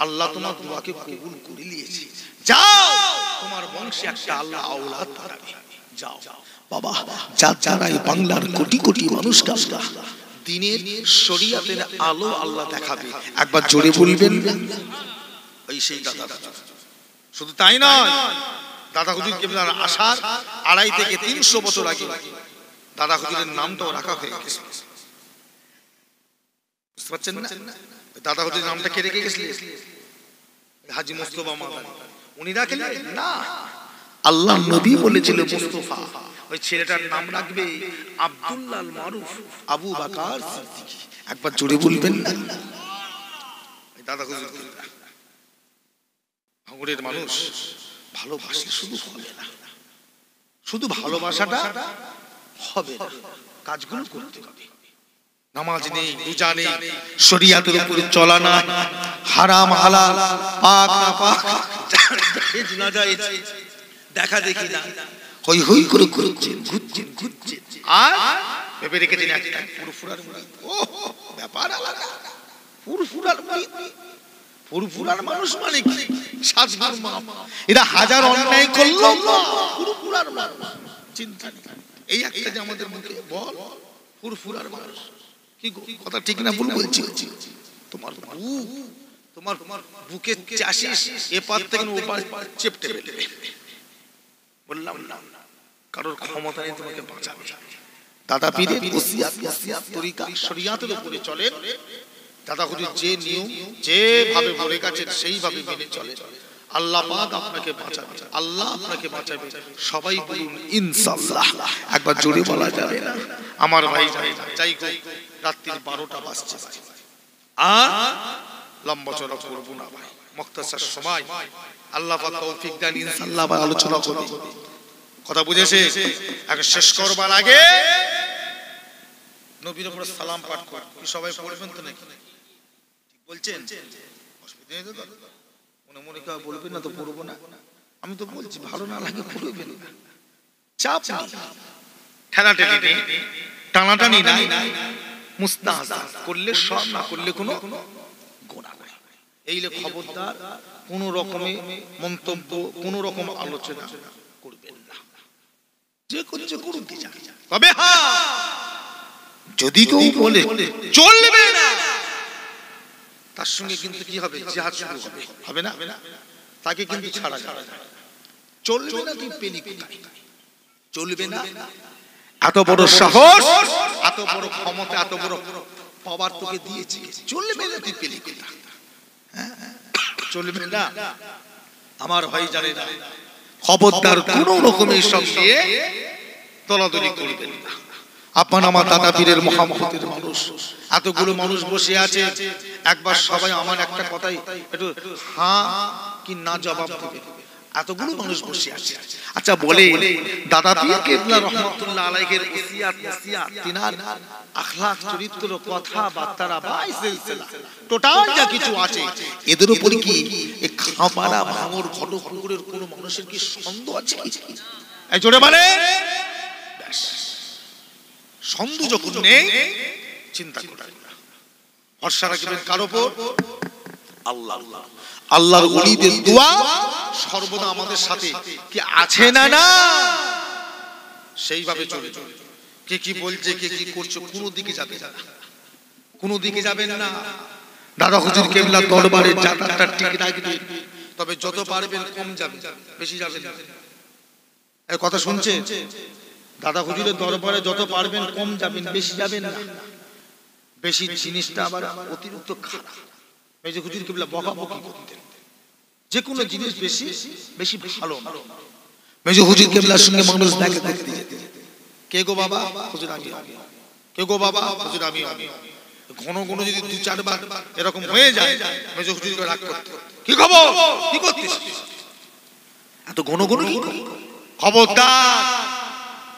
আল্লাহ তোমার দোয়াকে কবুল করে নিয়েছে, যাও তোমার বংশে একটা আল্লাহ আওলাদ পাঠাবে, যাও বাবা। যার দ্বারাই বাংলার কোটি কোটি মানুষকে দ্বীনের শরীয়তের আলো আল্লাহ দেখাবে, একবার জোরে বলবেন। ওই সেই দাদা। শুধু তাই নয়, দাদা হুজুর কেবলার আসার 250 থেকে 300 বছর আগে দাদা হুজুরের নামটাও রাখা হয়ে গেছে। বুঝতে পারছেন না? দাদা হুজুরের নামটা কে রেখে গেছিলেন? হাজী মুস্তাফা মাদানী। উনি রাখলেন না, আল্লাহর নবী বলেছিল মুস্তাফা ওই ছেলেটার নাম রাখবে আব্দুল্লাহ মারুফ আবু বকর সিদ্দিকী, একবার জোরে বলবেন না? দাদা হুজুর ভাঙড়ের মানুষ ভালোবাসা শুধু হবে না, শুধু ভালোবাসাটা হবে না, কাজগুলো করতে হবে। নামাজ নেই, রোজা নেই, শরীয়তের উপরে চলা না, হারাম হালাল, পাক না পাক, জায়েজ না জায়েজ দেখা দেখি না, হই হই করে ঘুরছেন ঘুরছেন ঘুরছেন, আর ভেবে রেখেছেন একটা ফুরফুরার মুড়ি। ও ব্যাপার আলাদা, ফুরফুরার মুড়ি। ফুরফুরার মানুষ মানে কি? সাজগুর মা, এরা হাজার অন্যায় করলো ফুরফুরার মানুষ, চিন্তা নেই। এই একটা যে আমাদের মুখে বল ফুরফুরার মানুষ, কি কথা ঠিক না ভুল বলছি? তোমার তোমার বুকে চাষিস এপার থেকে ওপার চেপটে ফেলবে, বললাম না কারোর ক্ষমতা নেই তোমাকে বাঁচাবে। দাদা পীরের ওসিয়াত নসিহত তরিকা শরিয়াতের উপরে চলে। দাদা হুজুর যে নিয়ম যেভাবে বলে গেছেন সেইভাবে মেনে চলে, আল্লাহ পাক আপনাকে বাঁচাবে, আল্লাহ আপনাকে বাঁচাবে। সবাই বলুন ইনশাআল্লাহ। একবার জোরে বলা যাবে না? আমার ভাই যাই গো, রাত্রির 12টা বাজছে আর লম্বা চড়া করব না ভাই, মুখতাসার সময় আল্লাহ পাক তৌফিক দেন ইনশাআল্লাহ ভাই আলোচনা করব। কথা বুঝেছে? আগে শেষ করবার আগে নবীর উপর সালাম পাঠ করব, কি সবাই পড়বেন তো নাকি? ঠিক বলছেন? অসুবিধা নেই তো? মনে মনে কেউ বলবেন না তো পড়বো না? আমি তো বলছি ভালো না লাগে পড়বেন না, চাপ নেই, ঠেলাঠেলি নেই, টানাটানি নাই, মুস্তাহসান করলে সব, না করলে কোনো গুনাহ নাই। এইলে খবরদার কোন রকমে মন্তব্য, কোন রকম আলোচনা করবেন না, যে করছে করুন কি জানি। তবে হ্যাঁ, যদি কেউ বলে চলবে না, তার সঙ্গে কিন্তু কি হবে? জিহাদ শুরু হবে, হবে না? তাকে কিন্তু ছাড়া যাবে না। চলবে না তুই পেলি কোথায়? চলবে না, এত বড় সাহস, এত বড় ক্ষমতা, এত বড় পাওয়ার তোকে দিয়েছি, চলবে না তুই পেলি কোথায়? চলবে না। আমার ভাই জানে না, খবরদার কোন রকমের সব দিয়ে দলাদলি করবেন না। আপনার আমার দাদা পীরের মহামহতের মানুষ, এতগুলো মানুষ বসে আছে, একবার সবাই আমার একটা কথাই একটু হ্যাঁ কি না জবাব দেবে। এতগুলো মানুষ বসে আছে, আচ্ছা বলে দাদা পীর কেবলা রহমাতুল্লাহ আলাইহির ওসিয়াত নসিহত, তিনার আখলাক চরিত্র, কথা বার্তা বা সিলসিলা টোটাল যা কিছু আছে, এদের উপর কি এই খামারা ভাঙর ঘটকুকুরের কোন মানুষের কি সন্দেহ আছে? এই জোরে বলে, সন্দেহ যখন নেই চিন্তা করবেন না, ভরসা রাখবেন কার উপর? আল্লাহ। আল্লাহর ওলিদের দোয়া সর্বদা আমাদের সাথে কি আছে না? না, সেইভাবে চলে। কে কি বলছে, কে কি করছে, কোনো দিকে যাবে না, কোনো দিকে যাবেন না। দাদা হুজুর কেবলার দরবারে যাতায়াতটা ঠিক রাখবেন, তবে যত পারবেন কম যাবে, বেশি যাবেন না। এই কথা শুনছে? দাদা হুজুরের দরবারে যত পারবেন কম যাবেন, বেশি যাবেন না। বেশি জিনিসটা আবার অতিরিক্ত খারাপ। মেজো হুজুর কেবলা বকাবকি করতেন, যে কোনো জিনিস বেশি বেশি ভালো না। মেজো হুজুর কেবলার সঙ্গে মানুষ দেখে দেখতে যেতে, কে গো বাবা? হুজুর আমি। কে গো বাবা? হুজুর আমি। ঘন ঘন যদি 2-4 বার এরকম হয়ে যায়, মেজো হুজুরকে রাগ করতে, কি খবর, কি করছিস এত ঘন ঘন? খবরদার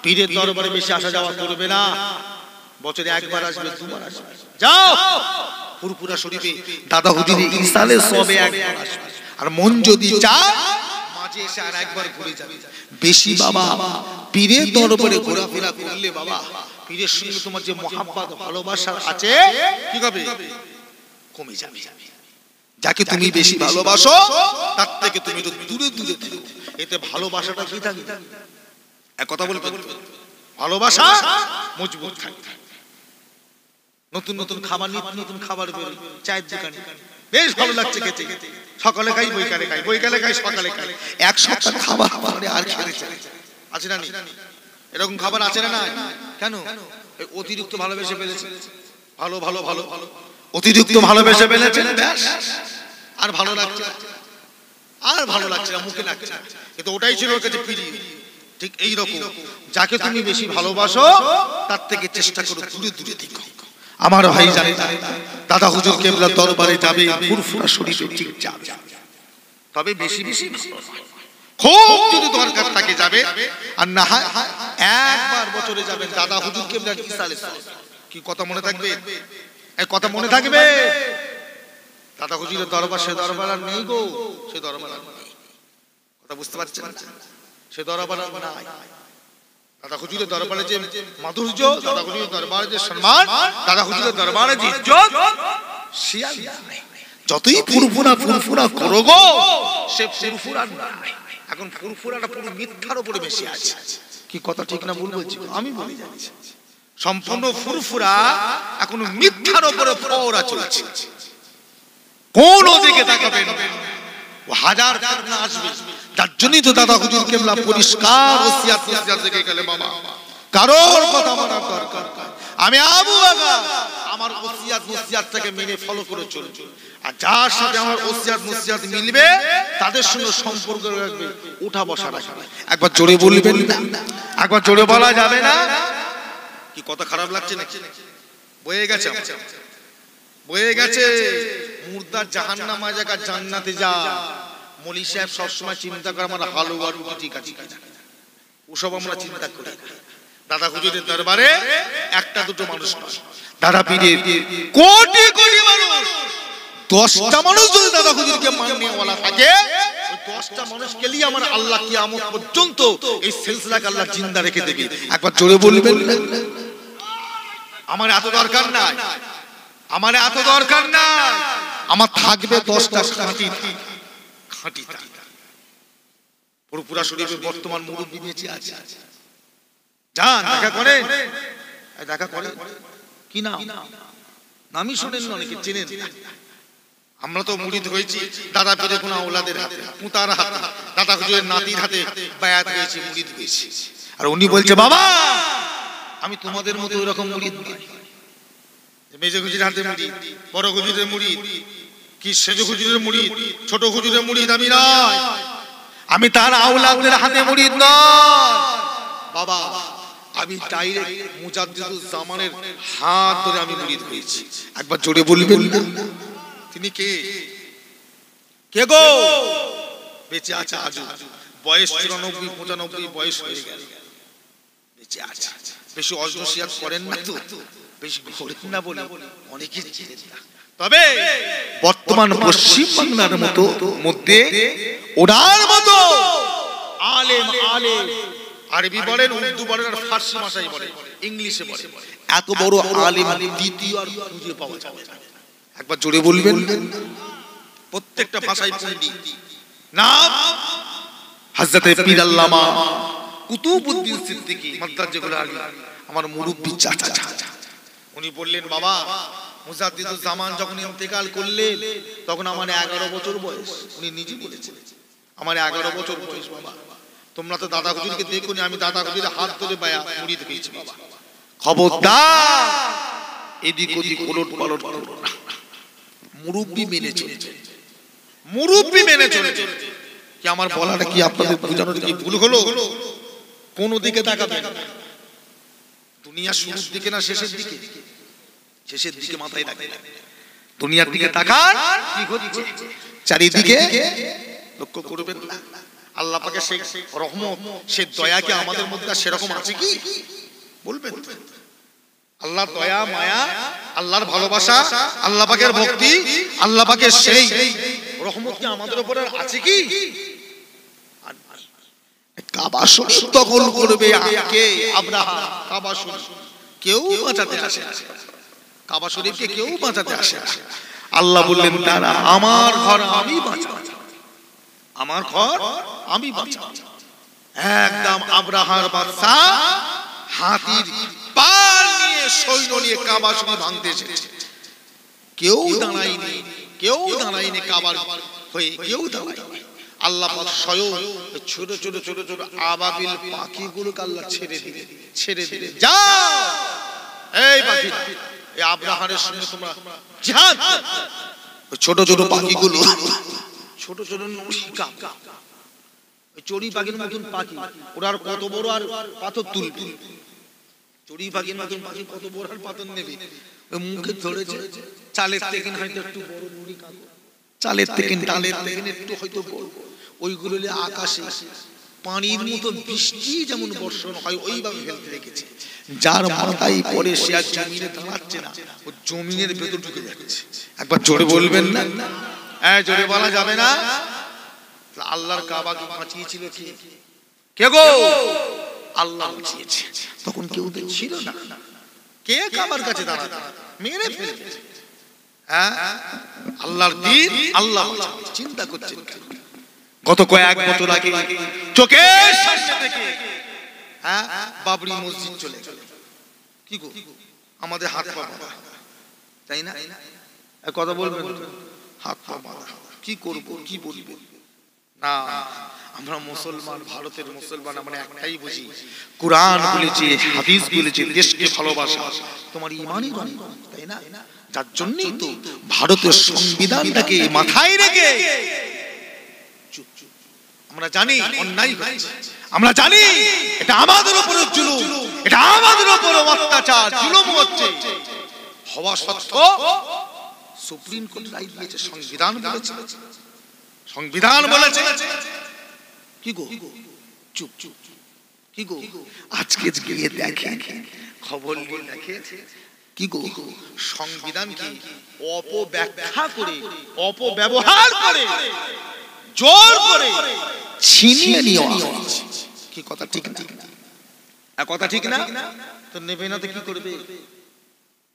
পীরের দরবারে বেশি আসা যাওয়া করবে না। বছরে একবার আসবে, 2 বার আসবে, যাও ফুরফুরা শরীফে দাদা হুজুরের ইসালে সবে একবার আসবে। আর মন যদি চায় মাঝে এসে আর একবার ঘুরে যাবে। বেশি বাবা পীরের দরবারে ঘোরাফেরা করলে বাবা, পীরের সঙ্গে তোমার যে মহাব্বত ভালোবাসা আছে কি হবে? কমে যাবে। যাকে তুমি বেশি ভালোবাসো তার থেকে তুমি একটু দূরে দূরে থেকো, এতে ভালোবাসাটা কি থাকে? এক কথা বলবো, ভালোবাসা মজবুত থাকে। নতুন নতুন খাবার, নিত্য নতুন খাবার বেরোয় চায়ের দোকানে, বেশ ভালো লাগছে খেতে। সকালে খাই, বৈকালে খাই, বৈকালে খাই, সকালে খাই। এক সপ্তাহ খাবার পরে আর খেতে চাই, আছে না? এরকম খাবার আছে না? কেন? অতিরিক্ত ভালোবেসে ফেলেছে। ভালো ভালো ভালো অতিরিক্ত ভালোবেসে ফেলেছে, আর ভালো লাগছে, আর ভালো লাগছে না, মুখে লাগছে না, কিন্তু ওটাই ছিল ওর কাছে প্রিয়। ঠিক এইরকম যাকে তুমি বেশি ভালোবাসো তার থেকে চেষ্টা করো দূরে দূরে থেকো। আমার ভাই জানে দাদা হুজুর কেবলার দরবারে যাবে, ফুরফুরা শরীফে ঠিক যাবে, তবে বেশি বেশি খুব যদি দরকার থাকে যাবে, আর না হয় একবার বছরে যাবেন দাদা হুজুর কেবলার ইসালে। কি কথা মনে থাকবে? এই কথা মনে থাকবে? দাদা হুজুরের দরবার, সে দরবার আর নেই গো, সে দরবার আর নেই। কথা বুঝতে পারছেন? সে দরবার আর নাই। দাদা হুজুরের দরবারে যে মাধুর্য, দাদা হুজুরের দরবারে যে সম্মান, দাদা হুজুরের দরবারে যে ইজ্জত, যতই ফুরফুরা করো গো, সে ফুরফুরা নয়। এখন ফুরফুরাটা পুরো মিথ্যার উপরে বেশি আছে। কি কথা ঠিক না ভুল বলছি? আমি বলি যাচ্ছি সম্পূর্ণ ফুরফুরা এখন মিথ্যার উপরে ফোরা চলছে। কোন দিকে তাকাবেন হাজার ফিতনা আসবে। যার জন্যই তো দাদা হুজুর কেবলা পরিষ্কার ওসিয়াত থেকে গেলে বাবা কারোর কথা মানার দরকার। আমি আবু আগা আমার ওসিয়াত নসিহতটাকে মেনে ফলো করে চলব, আর যার সাথে আমার ওসিয়াত নসিহত মিলবে তাদের সঙ্গে সম্পর্ক রাখবে, উঠা বসা রাখবে। একবার জোরে বলবেন না? একবার জোরে বলা যাবে না? কি কথা খারাপ লাগছে নাকি? বয়ে গেছে, বয়ে গেছে। মুর্দার জাহান্নামে জায়গা জান্নাতে যা। মলি সাহেব সবসময় চিন্তা করে আমার হালুয়া রুটি ঠিক আছে কিনা, ওসব আমরা চিন্তা করি। দাদা হুজুরের দরবারে একটা দুটো মানুষ নয়, দাদা পীরের কোটি কোটি মানুষ। 10টা মানুষ যদি দাদা হুজুরকে মাননেওয়ালা থাকে, ওই 10টা মানুষকে নিয়ে আমার আল্লাহ কিয়ামত পর্যন্ত এই সিলসিলাকে আল্লাহ জিন্দা রেখে দেবে। একবার জোরে বলবেন না? আমার এত দরকার নাই, আমার এত দরকার নাই। আমার থাকবে 10টা খাঁটি খাঁটি। পুরপুরা শরীফে বর্তমান মুরব্বি বেঁচে আছে, যান দেখা করে, দেখা করে কি নাম? নামই শোনেন, অনেকে চেনেন। আমরা তো মুরিদ হয়েছি দাদা পীরের কোন আওলাদের হাতে, পুতার হাতে, দাদা হুজুরের নাতির হাতে বায়াত হয়েছি, মুরিদ হয়েছি। আর উনি বলছে বাবা আমি তোমাদের মতো এরকম মুরিদ নই। মেজে হুজুরের হাতে মুরিদ, বড় হুজুরের মুরিদ, কি সেজ হুজুরের মুরিদ, ছোট হুজুরের মুরিদ আমি নয়। আমি তার আওলাদের হাতে মুরিদ নয় বাবা, আমি ডাইরেক্ট মুজাদ্দিদুল জামানের হাত ধরে আমি মুরিদ হয়েছি। একবার জোরে বলবেন না? তিনি কে? কে গো? বেঁচে আছে আজও, বয়স 94 95 বয়স হয়ে গেল, বেঁচে আছে। বেশি অজনসিয়াত করেন না তো, বেশি করেন না বলে অনেকে চিনেন না। তবে বর্তমান পশ্চিম বাংলার মধ্যে ওনার মতো আলেম, আরবি বলেন, উর্দু বলেন, আর ফার্সি ভাষায় বলেন, ইংলিশে বলেন, এত বড় আলেম দ্বিতীয় আর খুঁজে পাওয়া যাবে না। একবার জোরে বলবেন? প্রত্যেকটা ভাষায় পণ্ডিত। নাম হযরতে পীর আল্লামা কুতুবউদ্দিন সিদ্দিকী মাদ্রাজ যেগুলো আলী, আমার মুরব্বি চাচা। উনি বললেন বাবা মুজাদ্দিদুল জামান যখন ইন্তেকাল করলেন তখন আমার 11 বছর বয়স। উনি নিজে বলেছেন আমার 11 বছর বয়স। বাবা তোমরা তো দাদা হুজুরকে দেখোনি, আমি দাদা হুজুরের হাত ধরে বায়া মুরিদ হয়েছি। বাবা খবরদার এদিক ওদিক ওলট পালট করো না, মুরব্বি মেনে চলছে, মুরব্বি মেনে চলছে। কি আমার বলাটা কি আপনাদের বোঝানোর কি ভুল হলো? কোন দিকে তাকাবেন? দুনিয়া শুরুর দিকে না শেষের দিকে? শেষের দিকে মাথায় রাখবেন। দুনিয়ার দিকে তাকান, কি হচ্ছে চারিদিকে লক্ষ্য করবেন না। আল্লাহ পাকে সেই রহমত, সেই দয়া কি আমাদের মধ্যে সেরকম আছে কি? বলবেন? আল্লাহর দয়া মায়া, আল্লাহর ভালোবাসা, আল্লাহ পাকের ভক্তি, আল্লাহ পাকের সেই রহমত কি আমাদের উপরে আছে কি? কাবা শরীফ দখল করবে কে? আব্রাহা। কাবা শরীফ কেউ বাঁচাতে আসে না, কাবা শরীফকে কেউ বাঁচাতে আসে না। আল্লাহ বললেন তারা আমার ঘর আমি বাঁচাবো, আমার ঘর আমি বাঁচাবো। একদম আব্রাহার বাদশা হাতির পাল নিয়ে সৈন্য নিয়ে কাবা শরীফ ভাঙতে এসেছে। কেউ দাঁড়ায়নি, কেউ দাঁড়ায়নি কাবার হয়ে, কেউ দাঁড়ায়নি। আল্লাহ পাক স্বয়ং ছোট ছোট ছোট ছোট আবাবিল পাখিগুলোকে আল্লাহ ছেড়ে দিলেন, যাও এই পাখি, এই আব্রাহারের সঙ্গে তোমরা জিহাদ। ছোট ছোট পাখিগুলো, ছোট ছোট নৌশিকা, চড়ি পাখির মতন পাখি, ওরা আর কত বড় আর পাথর তুলবে? চড়ি পাখির মতন পাখি কত বড় আর পাথর নেবে? ওই মুখে ধরেছে চালের থেকে হয়তো একটু বড় নুড়ি কাগজ, চালের থেকে ডালের থেকে একটু হয়তো বড়, ওইগুলো আকাশে পানির মতো বৃষ্টি যেমন বর্ষণ হয় ওইভাবে ফেলতে রেখেছে। যার মাথায় পড়ে সে আর জমিনে দাঁড়াচ্ছে না, ও জমিনের ভেতর ঢুকে যাচ্ছে। একবার জোরে বলবেন না? হ্যাঁ জোরে বলা যাবে না? আল্লাহর কাবাকে বাঁচিয়েছিল কে? কে গো? আল্লাহ বাঁচিয়েছে। তখন কেউ ছিল না, কে কাবার কাছে দাঁড়াতে, মেরে ফেলবে। হ্যাঁ, আল্লাহর দ্বীন আল্লাহ চিন্তা করছেন। গত কয়েক বছর আগে চোখের সামনে থেকে হ্যাঁ বাবরি মসজিদ চলে গেল। কি গো, আমাদের হাত পা বাঁধা, তাই না? কথা বলবেন, হাত পা বাঁধা, কি করব, কি বলবো না। আমরা মুসলমান, ভারতের মুসলমান, আমরা একটাই বুঝি, কুরআন বলেছে, হাদিস বলেছে, দেশকে ভালোবাসা তোমার ঈমানই রঙ, তাই না? যার জন্যই তো ভারতের সংবিধানটাকে মাথায় রেখে আমরা জানি অন্যায় হচ্ছে, আমরা জানি এটা আমাদের উপর জুলুম, এটা আমাদের উপর অত্যাচার, জুলুম হচ্ছে, হওয়া সত্ত্বেও সুপ্রিম কোর্ট রায় দিয়েছে, সংবিধান বলেছে, সংবিধান বলেছে। কি গো, চুপ চুপ, কি গো, আজকে গিয়ে দেখেন, খবর নিয়ে দেখেন, কি গো, সংবিধান কি অপব্যাখ্যা করে, অপব্যবহার করে, জোর করে ছিনিয়ে নেওয়া হয়েছে। কি কথা ঠিক না? কথা ঠিক না? তো নেবে না তো কি করবে?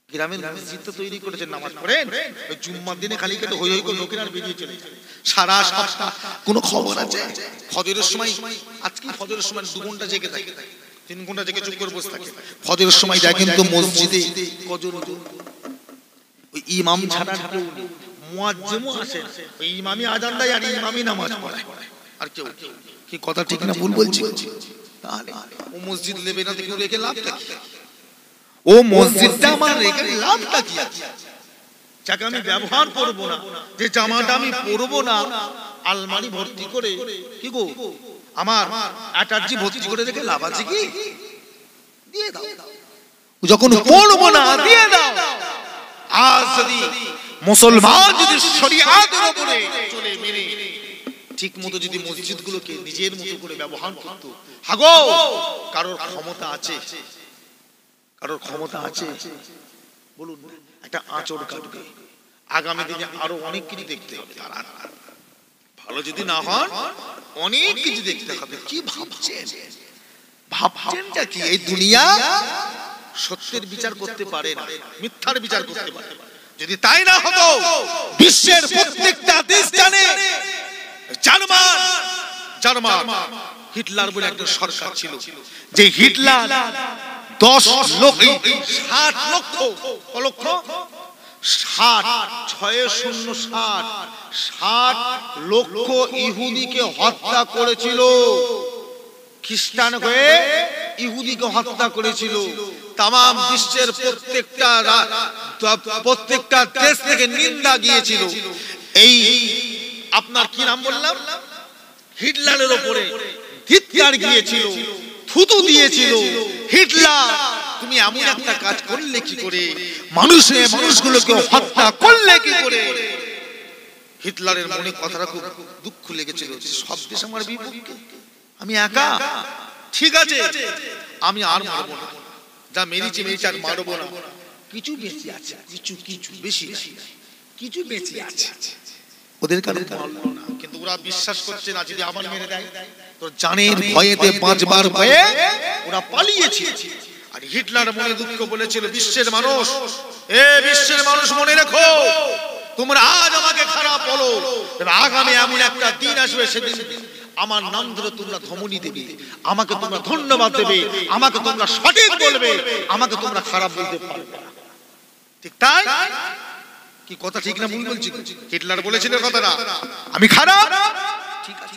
গ্রামের মসজিদ তো তৈরি করেছেন, নামাজ পড়েন, ওই জুম্মার দিনে খালি কেটে হই হই করে লোকেরা বেরিয়ে চলে যায়। সারা সপ্তাহ কোনো খবর আছে? ফজরের সময়, আজকে ফজরের সময় 2 ঘন্টা জেগে থাকে, 3 ঘন্টা জেগে চুপ করে বসে থাকে। ফজরের সময় দেখেন তো মসজিদে কজন, ওই ইমাম ছাড়া কেউ নেই, মুয়াজ্জিমও আসে, ওই ইমামই আযান দেয় আর ইমামই নামাজ পড়ায়, আর কেউ। কি কথা ঠিক না ভুল বলছি? তাহলে ও মসজিদ নেবে না দেখে রেখে লাভটা কি? ও মসজিদটা আমার রেখে লাভটা কি আছে? যাকে আমি ব্যবহার করব না, যে জামাটা আমি পরবো না, আলমারি ভর্তি করে, কি গো, আমার অ্যাটাচি ভর্তি করে রেখে লাভ আছে কি? দিয়ে দাও, যখন পরবো না দিয়ে দাও। আজ যদি মুসলমান যদি শরিয়াতের উপরে চলে মেনে ঠিক মতো যদি মসজিদগুলোকে নিজের মতো করে ব্যবহার করত, হাগো কারোর ক্ষমতা আছে, কারোর ক্ষমতা আছে বলুন, একটা আঁচড় কাটবে, আগামী দিনে আরো অনেক কিছু দেখতে হবে। তারা ভালো যদি না হন, অনেক কিছু দেখতে হবে। কি ভাবছেন, ভাবছেনটা কি? এই দুনিয়া সত্যের বিচার করতে পারে না, মিথ্যার বিচার করতে পারে। যদি তাই না হতো, বিশ্বের প্রত্যেকটা দেশ জানে, জার্মান হিটলার বলে একটা সরকার ছিল, যে হিটলার 10 লক্ষ 60 লক্ষ 60 লক্ষ ইহুদিকে হত্যা করেছিল। খ্রিস্টান হয়ে ইহুদিকে হত্যা করেছিল। তাম বিশ্বের প্রত্যেকটা দেশ থেকে নিন্দা গিয়েছিল। এই আপনার কি নাম বললাম, হিটলারের উপরে ধিক্কার গিয়েছিল, থুতু দিয়েছিল। হিটলার, তুমি এমন একটা কাজ করলে কি করে, মানুষগুলোকে হত্যা করলে কি করে? হিটলারের মনে কথাটা খুব দুঃখ লেগেছিল, সব দেশ আমার বিপক্ষে, আমি একা। ঠিক আছে, আমি আর মারবো না, যা মেরেছি আর মারবো না। কিছু বেঁচে আছে, কিছু বেশি কিছু বেঁচে আছে, ওদের কারণে মারলো না। কিন্তু ওরা বিশ্বাস করছে না, যদি আবার মেরে দেয় তো জানের ভয়েতে, বাঁচবার ভয়ে ওরা পালিয়েছে। আর হিটলার মনে দুঃখ বলেছিল, বিশ্বের মানুষ, বিশ্বের মানুষ মনে রেখো, তোমরা আজ আমাকে খারাপ বলো, আগামী এমন একটা দিন আসবে, সেদিন আমার নাম ধরে তোমরা ধমনী দেবে, আমাকে তোমরা ধন্যবাদ দেবে, আমাকে তোমরা সঠিক বলবে, আমাকে তোমরা খারাপ বলতে পারবে না। ঠিক তাই? কি কথা ঠিক না ভুল বলছি? হিটলার বলেছিল কথাটা, আমি খারাপ, ঠিক আছে,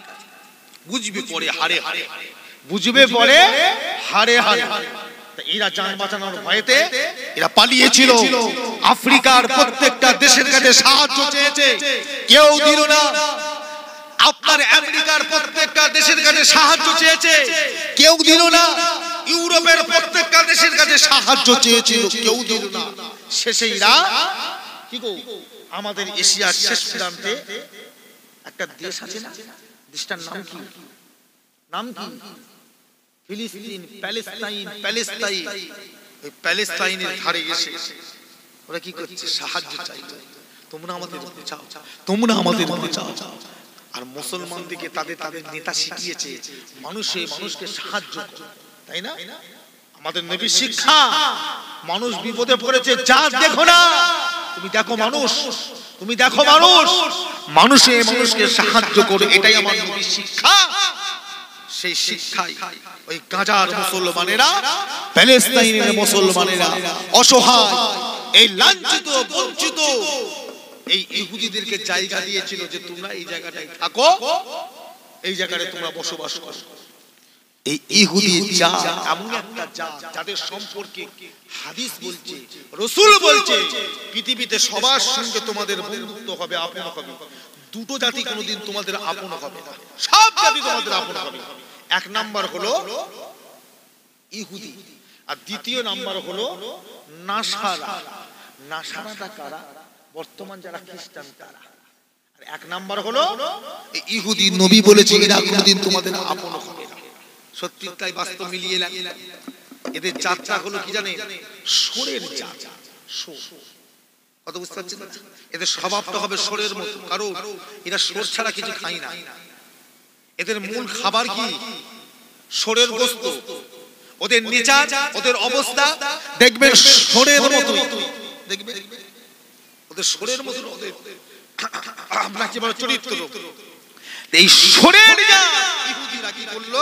বুঝবে পরে হারে হারে, বুঝবে পরে হারে হারে। এরা জান বাঁচানোর ভয়েতে এরা পালিয়েছিল। আফ্রিকার প্রত্যেকটা দেশের কাছে সাহায্য চেয়েছে, কেউ দিল না। আপনার আমেরিকার প্রত্যেকটা দেশের কাছে সাহায্য চেয়েছে, কেউ দিল না। ইউরোপের প্রত্যেকটা দেশের কাছে সাহায্য চেয়েছিল, কেউ দিল না। শেষে এরা কি গো, আমাদের এশিয়ার শেষ প্রান্তে একটা দেশ আছে না, দেশটার নাম কি? নাম কি? ফিলিস্তিন, প্যালেস্তাইন। ওই প্যালেস্তাইনের ধারে এসে ওরা কি করছে? সাহায্য চাইছে, তোমরা আমাদের বাঁচাও, তোমরা আমাদের বাঁচাও। আর মুসলমানদেরকে তাদের নেতা শিখিয়েছে মানুষকে সাহায্য করো। তাই না? আমাদের নবীর শিক্ষা, মানুষ বিপদে পড়েছে যা দেখো না, তুমি দেখো মানুষ, তুমি দেখো মানুষ, মানুষে মানুষকে সাহায্য করে, এটাই আমার নবীর শিক্ষা। সেই শিক্ষাই ওই গাজার মুসলমানেরা, প্যালেস্তাইনের মুসলমানেরা, অসহায় এই লাঞ্ছিত বঞ্চিত এই ইহুদিদেরকে জায়গা দিয়েছিল যে তোমরা এই জায়গাটায় থাকো, এই জায়গায় তোমরা বসবাস করো। এই ইহুদি জাত এমন একটা জাত যাদের সম্পর্কে হাদিস বলছে, রাসূল বলছে, পৃথিবীতে সবার সঙ্গে তোমাদের বন্ধুত্ব হবে, আপন হবে। দুটো জাতি কোনোদিন তোমাদের আপন হবে না, সব জাতি তোমাদের আপন হবে। এক নাম্বার হলো ইহুদি, আর দ্বিতীয় নাম্বার হলো নাসারা। নাসারাটা কারা? বর্তমান যারা খ্রিস্টান তারা। আর এক নাম্বার হলো ইহুদি। নবী বলেছে এরা কোনোদিন তোমাদের আপন হবে না। সত্যি তাই, বাস্তব মিলিয়ে এদের জাতটা হলো কি জানেন? সোরের জাত। কত বুঝতে পারছেন? এদের স্বভাবটা হবে সোরের মতো, কারণ এরা সোর ছাড়া কিছু খায় না। এদের মূল খাবার কি? সোরের গোশত। ওদের নেচার, ওদের অবস্থা দেখবেন সোরের মতো, দেখবেন ওদের সোরের মতো, ওদের আপনাকে বড় চরিত্র। এই সোরের জাত ইহুদিরা কি করলো?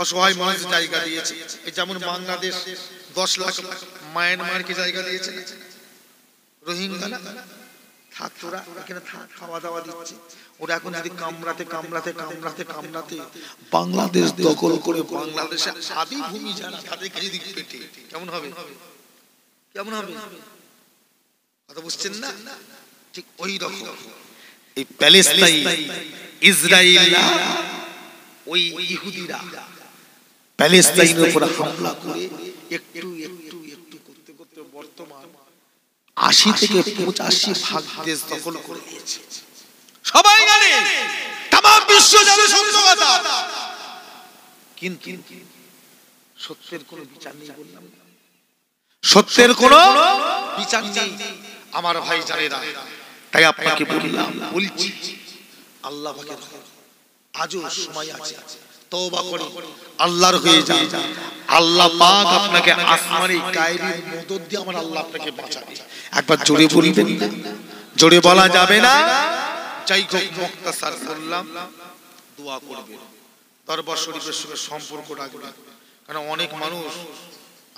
অসহায় মানুষ জায়গা দিয়েছে। এই যেমন বাংলাদেশ 10 লাখ মায়ানমারকে জায়গা দিয়েছে, রোহিঙ্গারা থাক, তোরা এখানে থাক, খাওয়া দাওয়া দিচ্ছে। ওরা এখন যদি কামড়াতে কামড়াতে কামড়াতে কামড়াতে বাংলাদেশ দখল করে বাংলাদেশে আদি ভূমি যারা তাদেরকে যদি পেটে, কেমন হবে? কেমন হবে? কথা বুঝছেন না? ঠিক ওই রকম এই প্যালেস্তাইন, ইসরায়েল, ওই ইহুদিরা প্যালেস্তাইনের উপর হামলা করে একটু একটু একটু করতে করতে বর্তমান 80 থেকে 85% দেশ দখল করে নিয়েছে। সবাই জানে, তাম বিশ্ব জানে সত্য কথা, কিন্তু সত্যের কোনো বিচার নেই। বললাম সত্যের কোনো বিচার নেই আমার ভাই জানেরা। তাই আপনাকে বললাম, বলছি আল্লাহ পাকের আজও সময় আছে, তওবা করে আল্লাহর হয়ে যান। আল্লাহ পাক আপনাকে আসমানি গায়বী মদদ দিয়ে আমার আল্লাহ আপনাকে বাঁচাবে। একবার জোরে বলবেন না? জোরে বলা যাবে না? যাই হোক, মুখতাসার করলাম, দোয়া করবেন, দরবার শরীফের সঙ্গে সম্পর্ক রাখবেন। কারণ অনেক মানুষ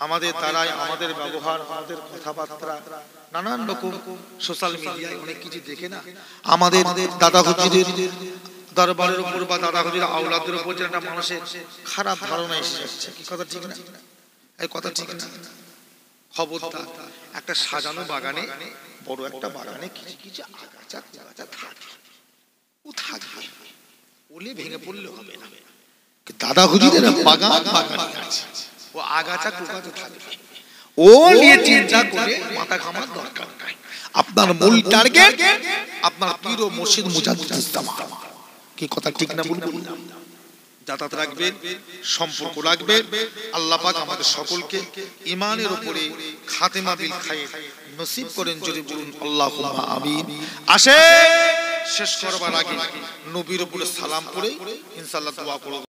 আমাদের দ্বারাই, আমাদের ব্যবহার, আমাদের কথাবার্তা, নানান রকম সোশ্যাল মিডিয়ায় অনেক কিছু দেখে না, আমাদের দাদা হুজুরের দরবারের উপর বা দাদা হুজুর আওলাদের উপর যে একটা মানুষের খারাপ ধারণা এসে যাচ্ছে। কি কথা ঠিক না? এই কথা ঠিক না? খবরদার, একটা সাজানো বাগানে, বড় একটা বাগানে কিছু কিছু আগাছা কুগাছা থাকবে, ও থাকবে, ওলে ভেঙে পড়লে হবে না। দাদা হুজুরের বাগান বাগানে আছে, ও আগাছা কুগাছা থাকবে, ও নিয়ে চিন্তা করে মাথা ঘামার দরকার নাই। আপনার মূল টার্গেট আপনার পীর ও মুর্শিদ মুজাদ্দিদ ইসলাম। কি কথা ঠিক না? বলবো যাতায়াত রাখবেন, সম্পর্ক রাখবেন। আল্লাহ পাক আমাদের সকলকে ঈমানের উপরে খাতেমা বিল খায়র নসিব করেন। যদি বলুন আল্লাহুম্মা আমিন। আসে শেষ করবার আগে নবীর উপরে সালাম পড়ে ইনশাআল্লাহ দোয়া করব।